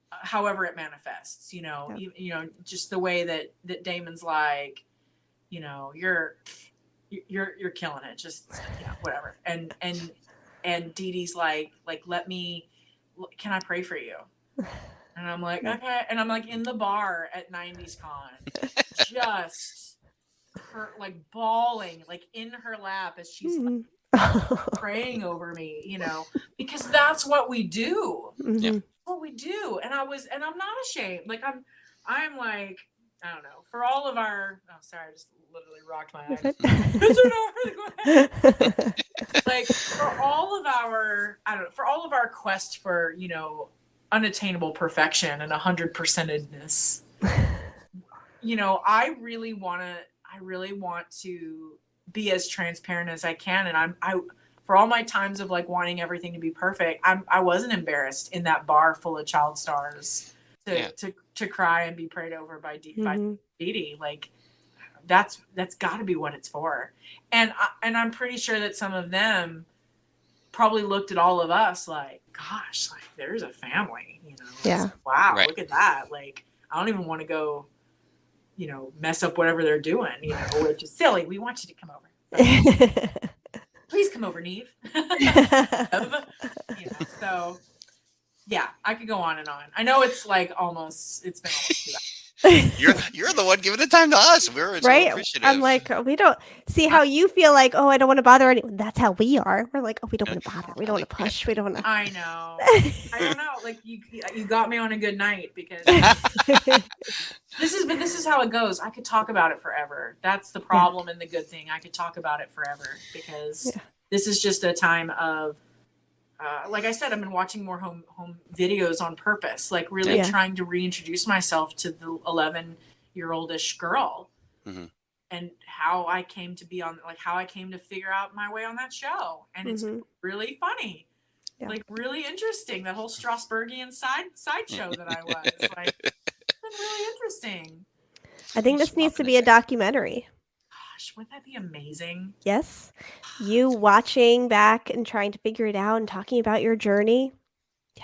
however it manifests, you know, you know, just the way that Damon's like, you know, you're killing it, just whatever. And Dee Dee's like, can I pray for you? And I'm like, okay. And I'm like in the bar at 90's Con, just her like bawling, like in her lap as she's like, praying over me, you know, because that's what we do. What we do. And I'm not ashamed. Like I'm like, I don't know, for all of our, oh, sorry, I just literally rocked my eyes. Like for all of our, I don't know, for all of our quest for, you know, unattainable perfection and 100%edness, you know, I really want to be as transparent as I can. And I for all my times of like wanting everything to be perfect, I wasn't embarrassed in that bar full of child stars to cry and be prayed over by Dee Dee. Like that's got to be what it's for. And I'm pretty sure that some of them probably looked at all of us like, gosh, like there's a family, you know. Like, wow, look at that. Like I don't even want to go, you know, mess up whatever they're doing, you know, which is silly. We want you to come over. Please come over, Neve. You know, so yeah, I could go on and on. I know it's like it's been almost 2 hours. You're the one giving the time to us. We're so appreciative. I'm like, we don't see how you feel like, oh, I don't want to bother anyone. That's how we are. We're like, oh, we don't want to bother. We don't want to push. We don't want to. I know. I don't know. Like you got me on a good night because this is how it goes. I could talk about it forever. That's the problem and the good thing. I could talk about it forever because this is just a time of, like I said, I've been watching more home videos on purpose, like really trying to reintroduce myself to the 11-year-oldish girl and how I came to be on, like how I came to figure out my way on that show. And it's really funny, like really interesting. That whole Strasbergian sideshow that I was like, it's been really interesting. I think this needs to be a documentary. Gosh, wouldn't that be amazing? Yes. You watching back and trying to figure it out and talking about your journey. Yeah.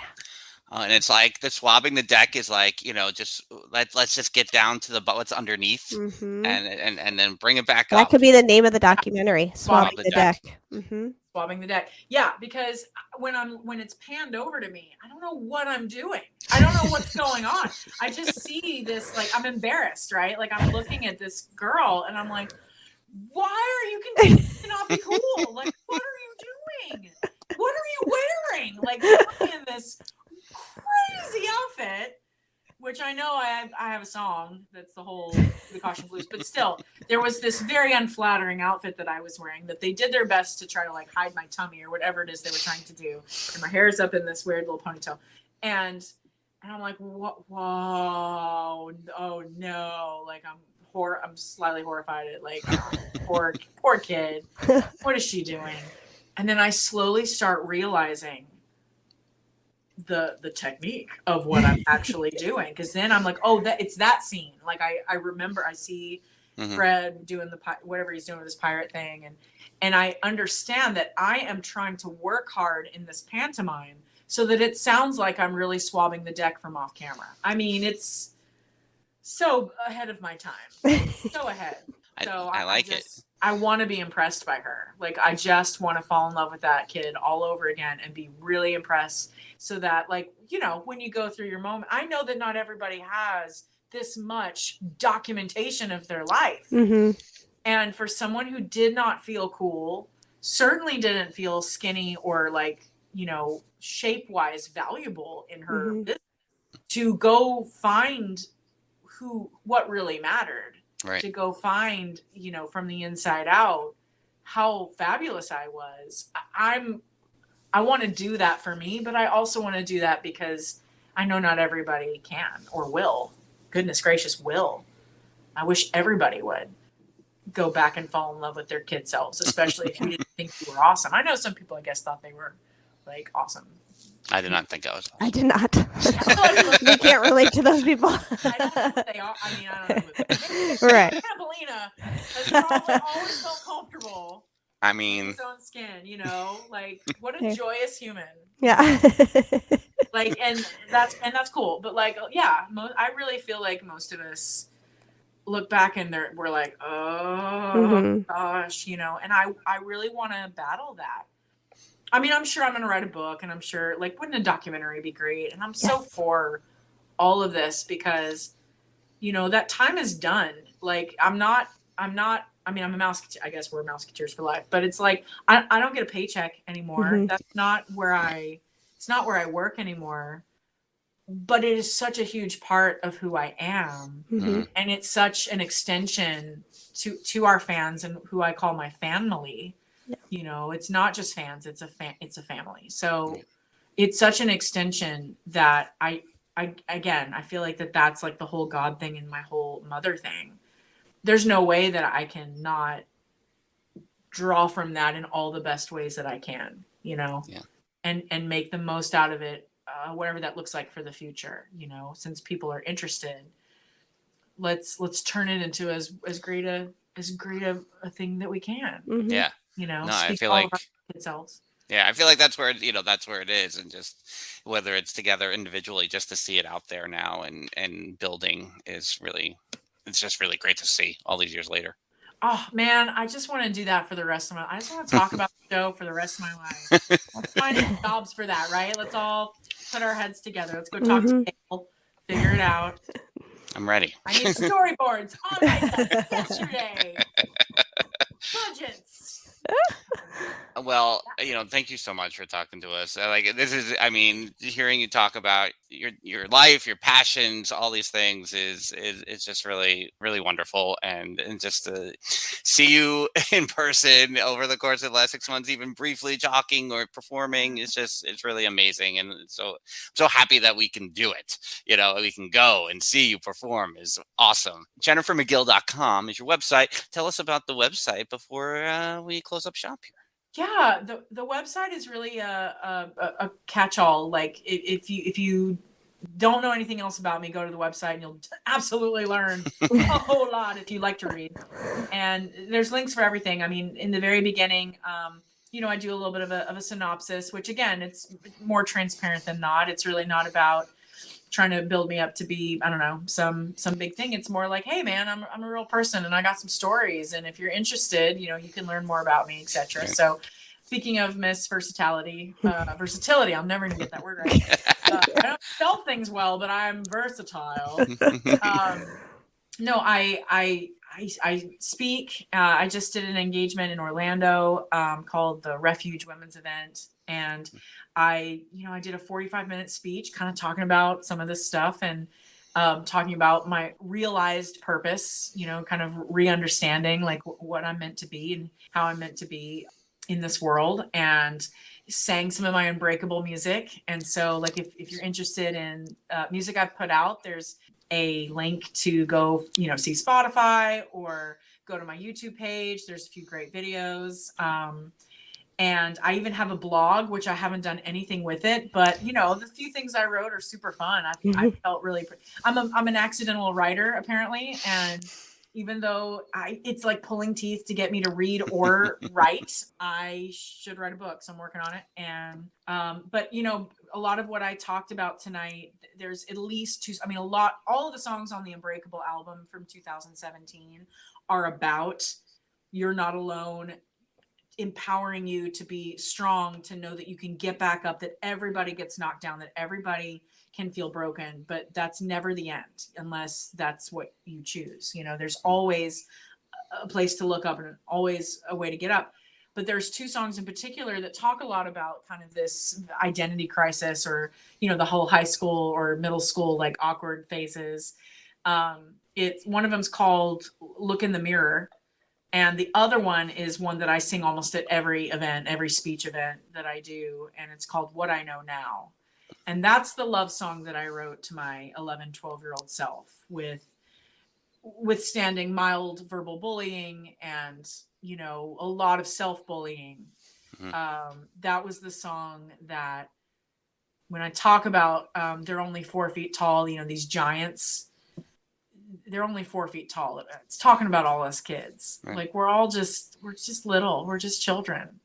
And it's like the swabbing the deck is like, you know, just let's just get down to what's underneath and then bring it back up. That could be the name of the documentary. Swabbing the deck. Swabbing the deck. Yeah, because when it's panned over to me, I don't know what I'm doing. I don't know what's going on. I just see this, like, I'm embarrassed, right? Like I'm looking at this girl and I'm like, why are you continuing to not be cool? Like, what are you doing? What are you wearing? Like, you're in this crazy outfit, which I know I have a song that's the Caution Blues, but still, there was this very unflattering outfit that I was wearing that they did their best to try to like hide my tummy or whatever it is they were trying to do. And my hair is up in this weird little ponytail. And I'm like, what? Whoa, oh no. Like I'm slightly horrified at like, poor kid. What is she doing? And then I slowly start realizing the technique of what I'm actually doing. Cause then I'm like, oh, it's that scene. Like I remember I see Fred doing whatever he's doing with his pirate thing. And I understand that I am trying to work hard in this pantomime so that it sounds like I'm really swabbing the deck from off camera. I mean, it's so ahead of my time. So ahead. So I like it. I want to be impressed by her. Like, I just want to fall in love with that kid all over again and be really impressed so that, like, you know, when you go through your moment, I know that not everybody has this much documentation of their life. And for someone who did not feel cool, certainly didn't feel skinny or like, you know, shape-wise valuable in her business, to go find what really mattered. Right. To go find, you know, from the inside out how fabulous I was. I want to do that for me, but I also want to do that because I know not everybody can or will. Goodness gracious, will. I wish everybody would go back and fall in love with their kid selves, especially if you didn't think you were awesome. I know some people, I guess, thought they were like awesome I did not think I was. I did not. We can't relate to those people. I don't know what they are. I mean, I don't know what they are. Right. Trampolina has probably always felt comfortable. I in mean, his own skin, you know, like what a joyous human. Yeah. Like, and that's cool. But like, yeah, I really feel like most of us look back and we're like, oh gosh, you know, and I really want to battle that. I mean, I'm sure I'm going to write a book, and I'm sure, like, wouldn't a documentary be great? And I'm so for all of this because, you know, that time is done. Like, I'm not, I mean, I'm a Mouseketeer. I guess we're Mouseketeers for life, but it's like, I don't get a paycheck anymore. That's not where it's not where I work anymore, but it is such a huge part of who I am. And it's such an extension to our fans and who I call my family. You know, it's not just fans, it's a family. So it's such an extension that I feel like that's like the whole God thing and my whole mother thing. There's no way that I can not draw from that in all the best ways that I can, you know, and make the most out of it, whatever that looks like for the future, you know, since people are interested, let's turn it into as great a thing that we can. Yeah. You know, no, I feel like itself. Yeah, I feel like that's where that's where it is, and just whether it's together individually, just to see it out there now and building is really, it's just really great to see all these years later. Oh man, I just want to do that for the rest of I just want to talk about the show for the rest of my life. Let's find jobs for that, right? Let's all put our heads together. Let's go talk to people, figure it out. I'm ready. I need storyboards on my desk yesterday. Budgets. Well, you know, thank you so much for talking to us. Like, this is, I mean, hearing you talk about your life, your passions, all these things is just really, really wonderful. And just to see you in person over the course of the last 6 months, even briefly talking or performing, it's really amazing. And so I'm so happy that we can do it. You know, we can go and see you perform is awesome. JenniferMcGill.com is your website. Tell us about the website before we close up shop here. Yeah, the website is really a catch-all. Like if you don't know anything else about me, go to the website and you'll absolutely learn a whole lot if you like to read. And there's links for everything. I mean, in the very beginning, you know, I do a little bit of a synopsis, which again, it's more transparent than not. It's really not about trying to build me up to be, I don't know, some big thing. It's more like, hey man, I'm a real person and I got some stories. And if you're interested, you know, you can learn more about me, etc. Right. So speaking of Miss Versatility, I'm never gonna get that word right. I don't spell things well, but I'm versatile. No, I speak. I just did an engagement in Orlando called the Refuge Women's Event. And I did a 45-minute speech kind of talking about some of this stuff and talking about my realized purpose, you know, kind of re-understanding like what I'm meant to be and how I'm meant to be in this world, and sang some of my unbreakable music. And so like if you're interested in music I've put out, there's a link to go, you know, see Spotify or go to my YouTube page. There's a few great videos. And I even have a blog, which I haven't done anything with it, but you know, the few things I wrote are super fun. I felt really, I'm an accidental writer apparently. And even though it's like pulling teeth to get me to read or write, I should write a book. So I'm working on it. And, but you know, a lot of what I talked about tonight, there's at least all of the songs on the Unbreakable album from 2017 are about you're not alone, empowering you to be strong, to know that you can get back up, that everybody gets knocked down, that everybody can feel broken, but that's never the end unless that's what you choose. You know, there's always a place to look up and always a way to get up. But there's two songs in particular that talk a lot about kind of this identity crisis, or, you know, the whole high school or middle school, like awkward phases. It's one of them's called Look in the Mirror. And the other one is one that I sing almost at every event, every speech event that I do. And it's called What I Know Now. And that's the love song that I wrote to my 11, 12-year-old self, with withstanding mild verbal bullying and, you know, a lot of self-bullying. That was the song that when I talk about they're only 4 feet tall, you know, these giants, they're only 4 feet tall. It's talking about all us kids. Right. Like we're just little. We're just children.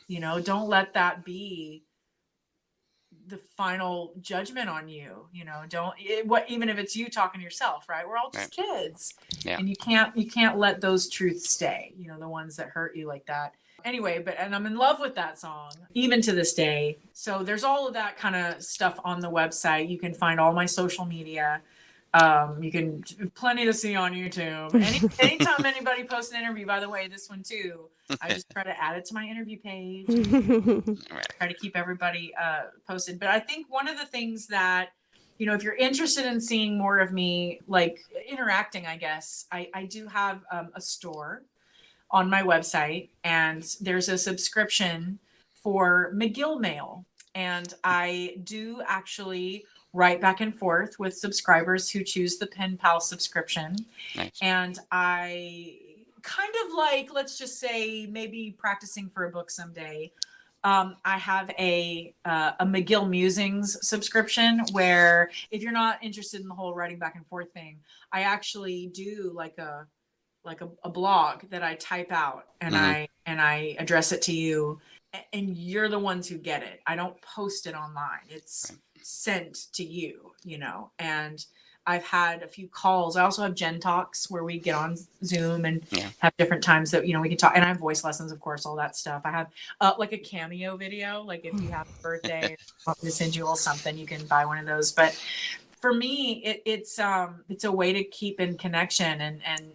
You know, don't let that be the final judgment on you. You know, even if it's you talking to yourself, right? We're all just kids. Yeah. And you can't let those truths stay, you know, the ones that hurt you like that. Anyway, and I'm in love with that song, even to this day. So there's all of that kind of stuff on the website. You can find all my social media. You can plenty to see on YouTube. Anytime anybody posts an interview, by the way, this one too, I just try to add it to my interview page. Try to keep everybody posted. But I think one of the things that, you know, if you're interested in seeing more of me, like interacting, I guess, I do have a store on my website, and there's a subscription for McGill Mail. And I do actually write back and forth with subscribers who choose the Pen Pal subscription. Nice. And I kind of like, let's just say, maybe practicing for a book someday. I have a McGill Musings subscription where if you're not interested in the whole writing back and forth thing, I actually do like a blog that I type out and I address it to you, and you're the ones who get it. I don't post it online. It's sent to you, you know. And I've had a few calls. I also have Gen Talks where we get on Zoom and have different times that, you know, we can talk. And I have voice lessons, of course, all that stuff. I have like a cameo video. Like if you have a birthday, want me to send you a little something, you can buy one of those. But for me, it's a way to keep in connection and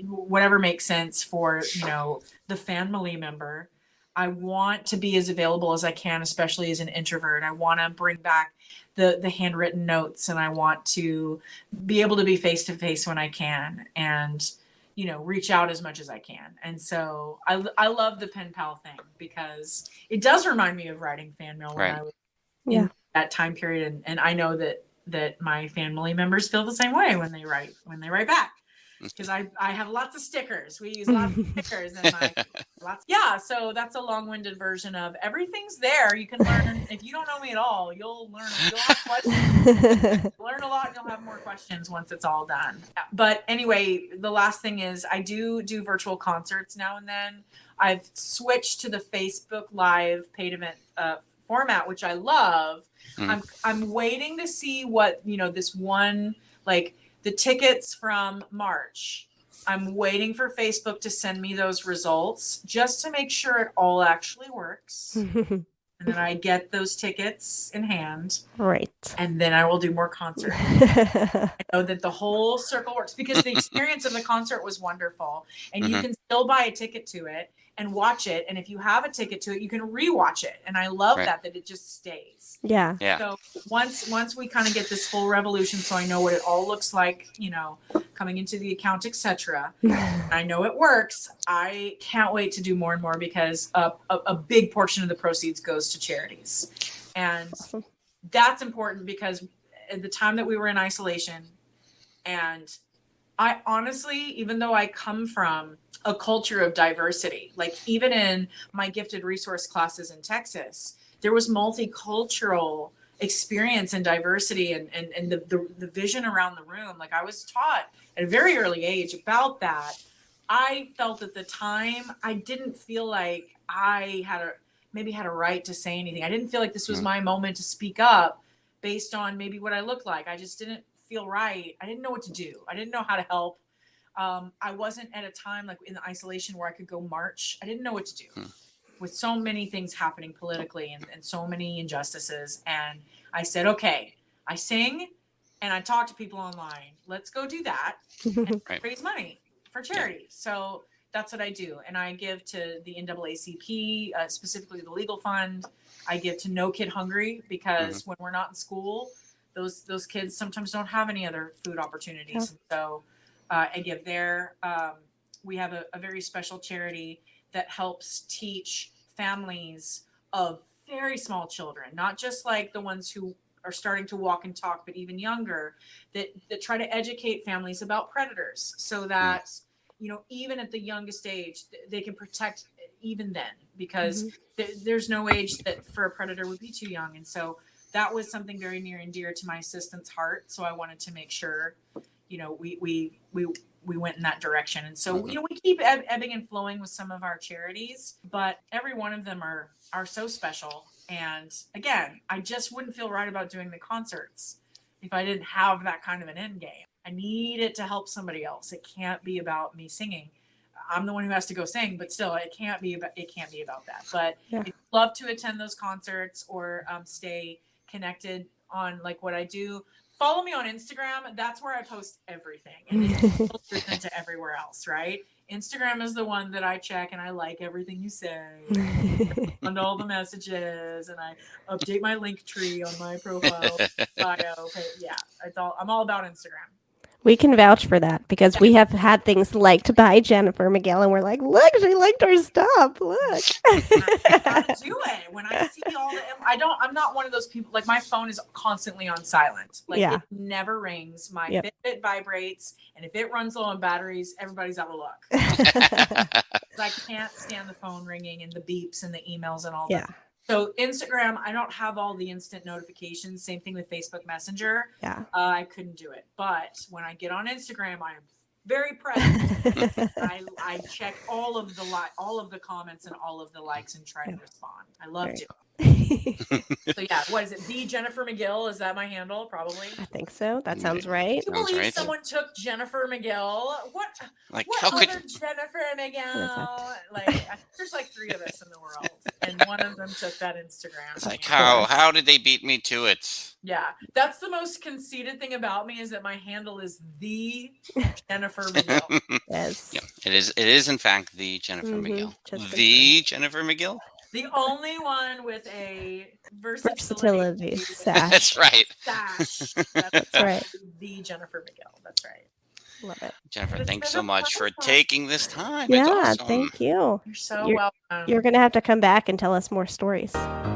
whatever makes sense for, you know, the family member. I want to be as available as I can, especially as an introvert. I want to bring back the handwritten notes, and I want to be able to be face to face when I can, and, you know, reach out as much as I can. And so I love the Pen Pal thing because it does remind me of writing fan mail when I was in that time period. And I know that my family members feel the same way when they write back. Because I have lots of stickers. We use lots of stickers in my so that's a long-winded version of everything's there. You can learn. If you don't know me at all, you'll learn. You'll have questions. Learn a lot, and you'll have more questions once it's all done. But anyway, the last thing is I do virtual concerts now and then. I've switched to the Facebook Live paid event format, which I love. I'm waiting to see what, you know, this one, like the tickets from March. I'm waiting for Facebook to send me those results just to make sure it all actually works. And then I get those tickets in hand. Right. And then I will do more concerts. I know that the whole circle works because the experience of the concert was wonderful. And you can still buy a ticket to it and watch it. And if you have a ticket to it, you can rewatch it. And I love that it just stays. Yeah. So once we kind of get this full revolution, so I know what it all looks like, you know, coming into the account, etc. I know it works. I can't wait to do more and more because a big portion of the proceeds goes to charities. And that's important because at the time that we were in isolation, and I honestly, even though I come from a culture of diversity, like even in my gifted resource classes in Texas, there was multicultural experience and diversity and the vision around the room. Like I was taught at a very early age about that. I felt at the time, I didn't feel like I maybe had a right to say anything. I didn't feel like this was my moment to speak up based on maybe what I looked like. I just didn't feel right. I didn't know what to do. I didn't know how to help. I wasn't at a time like in the isolation where I could go march. I didn't know what to do with so many things happening politically and so many injustices. And I said, okay, I sing and I talk to people online. Let's go do that and raise money for charity. So that's what I do. And I give to the NAACP, specifically the legal fund. I give to No Kid Hungry because when we're not in school, those kids sometimes don't have any other food opportunities. And so I give there. We have a very special charity that helps teach families of very small children, not just like the ones who are starting to walk and talk, but even younger, that try to educate families about predators so that, you know, even at the youngest age, they can protect even then, because there's no age that for a predator would be too young. And so that was something very near and dear to my assistant's heart. So I wanted to make sure, we went in that direction. And so, we keep ebbing and flowing with some of our charities, but every one of them are so special. And again, I just wouldn't feel right about doing the concerts if I didn't have that kind of an end game. I need it to help somebody else. It can't be about me singing. I'm the one who has to go sing, but still, it can't be about that. But if you love to attend those concerts or stay connected on like what I do, follow me on Instagram. That's where I post everything, and it's filtered into everywhere else, right? Instagram is the one that I check, and I like everything you say, and all the messages, and I update my link tree on my profile bio. Yeah, I'm all about Instagram. We can vouch for that because we have had things liked by Jennifer McGill, and we're like, look, she liked our stuff. Look. I gotta do it. When I see all the, I'm not one of those people, like my phone is constantly on silent. Like it never rings. My Fitbit vibrates, and if it runs low on batteries, everybody's out of luck. I can't stand the phone ringing and the beeps and the emails and all that. So Instagram, I don't have all the instant notifications. Same thing with Facebook Messenger. I couldn't do it. But when I get on Instagram, I am very present. I check all of the comments and all of the likes and try to respond. I love to. So what is it? The Jennifer McGill, is that my handle? Probably. I think so. That sounds right. Can you believe someone took Jennifer McGill? What other Jennifer McGill? There's like 3 of us in the world, and one of them took that Instagram. It's like how did they beat me to it? Yeah, that's the most conceited thing about me, is that my handle is the Jennifer McGill. Yes. Yeah, it is. It is in fact the Jennifer McGill. The Jennifer McGill. The only one with a versatility sash. That's right. Sash. That's right. The Jennifer McGill. That's right. Love it. Jennifer, thanks so much for taking this time. Yeah, it's awesome. Thank you. You're so welcome. You're going to have to come back and tell us more stories.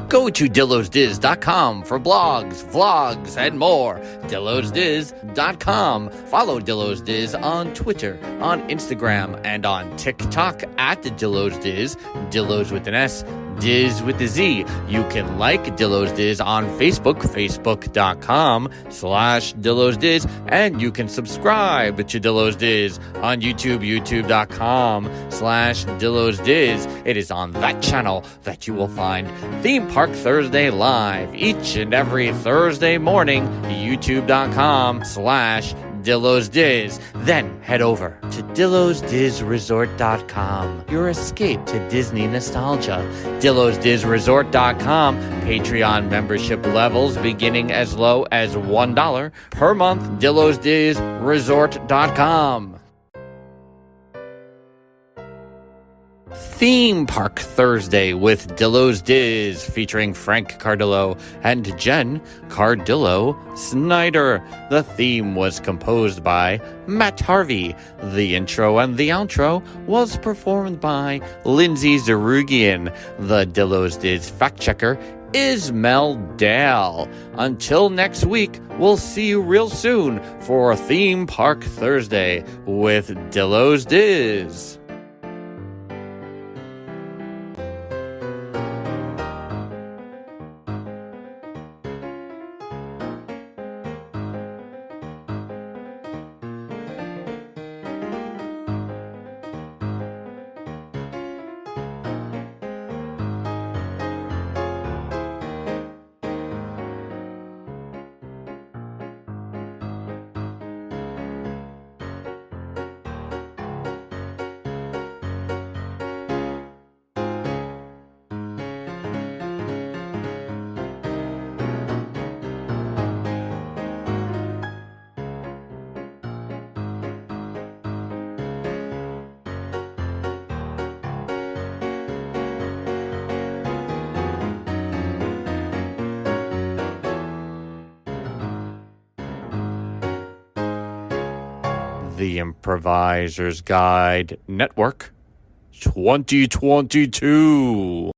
Go to dillosdiz.com for blogs, vlogs, and more. dillosdiz.com. Follow Dillo's Diz on Twitter, on Instagram, and on TikTok at Dillo's Diz. Dillo's with an S, Diz with the Z. You can like Dillo's Diz on Facebook, facebook.com/Dillo's Diz, and you can subscribe to Dillo's Diz on YouTube, youtube.com/Dillo's Diz. It is on that channel that you will find Theme Park Thursday live each and every Thursday morning, youtube.com/Dillo's Diz. Then head over to DillosDizResort.com. Your escape to Disney nostalgia. DillosDizResort.com. Patreon membership levels beginning as low as $1 per month. DillosDizResort.com. Theme Park Thursday with Dillo's Diz, featuring Frank Cardillo and Jen Cardillo Snyder. The theme was composed by Matt Harvey. The intro and the outro was performed by Lindsay Zerugian. The Dillo's Diz fact checker is Mel Dale. Until next week, we'll see you real soon for Theme Park Thursday with Dillo's Diz. The Improviser's Guide Network 2022.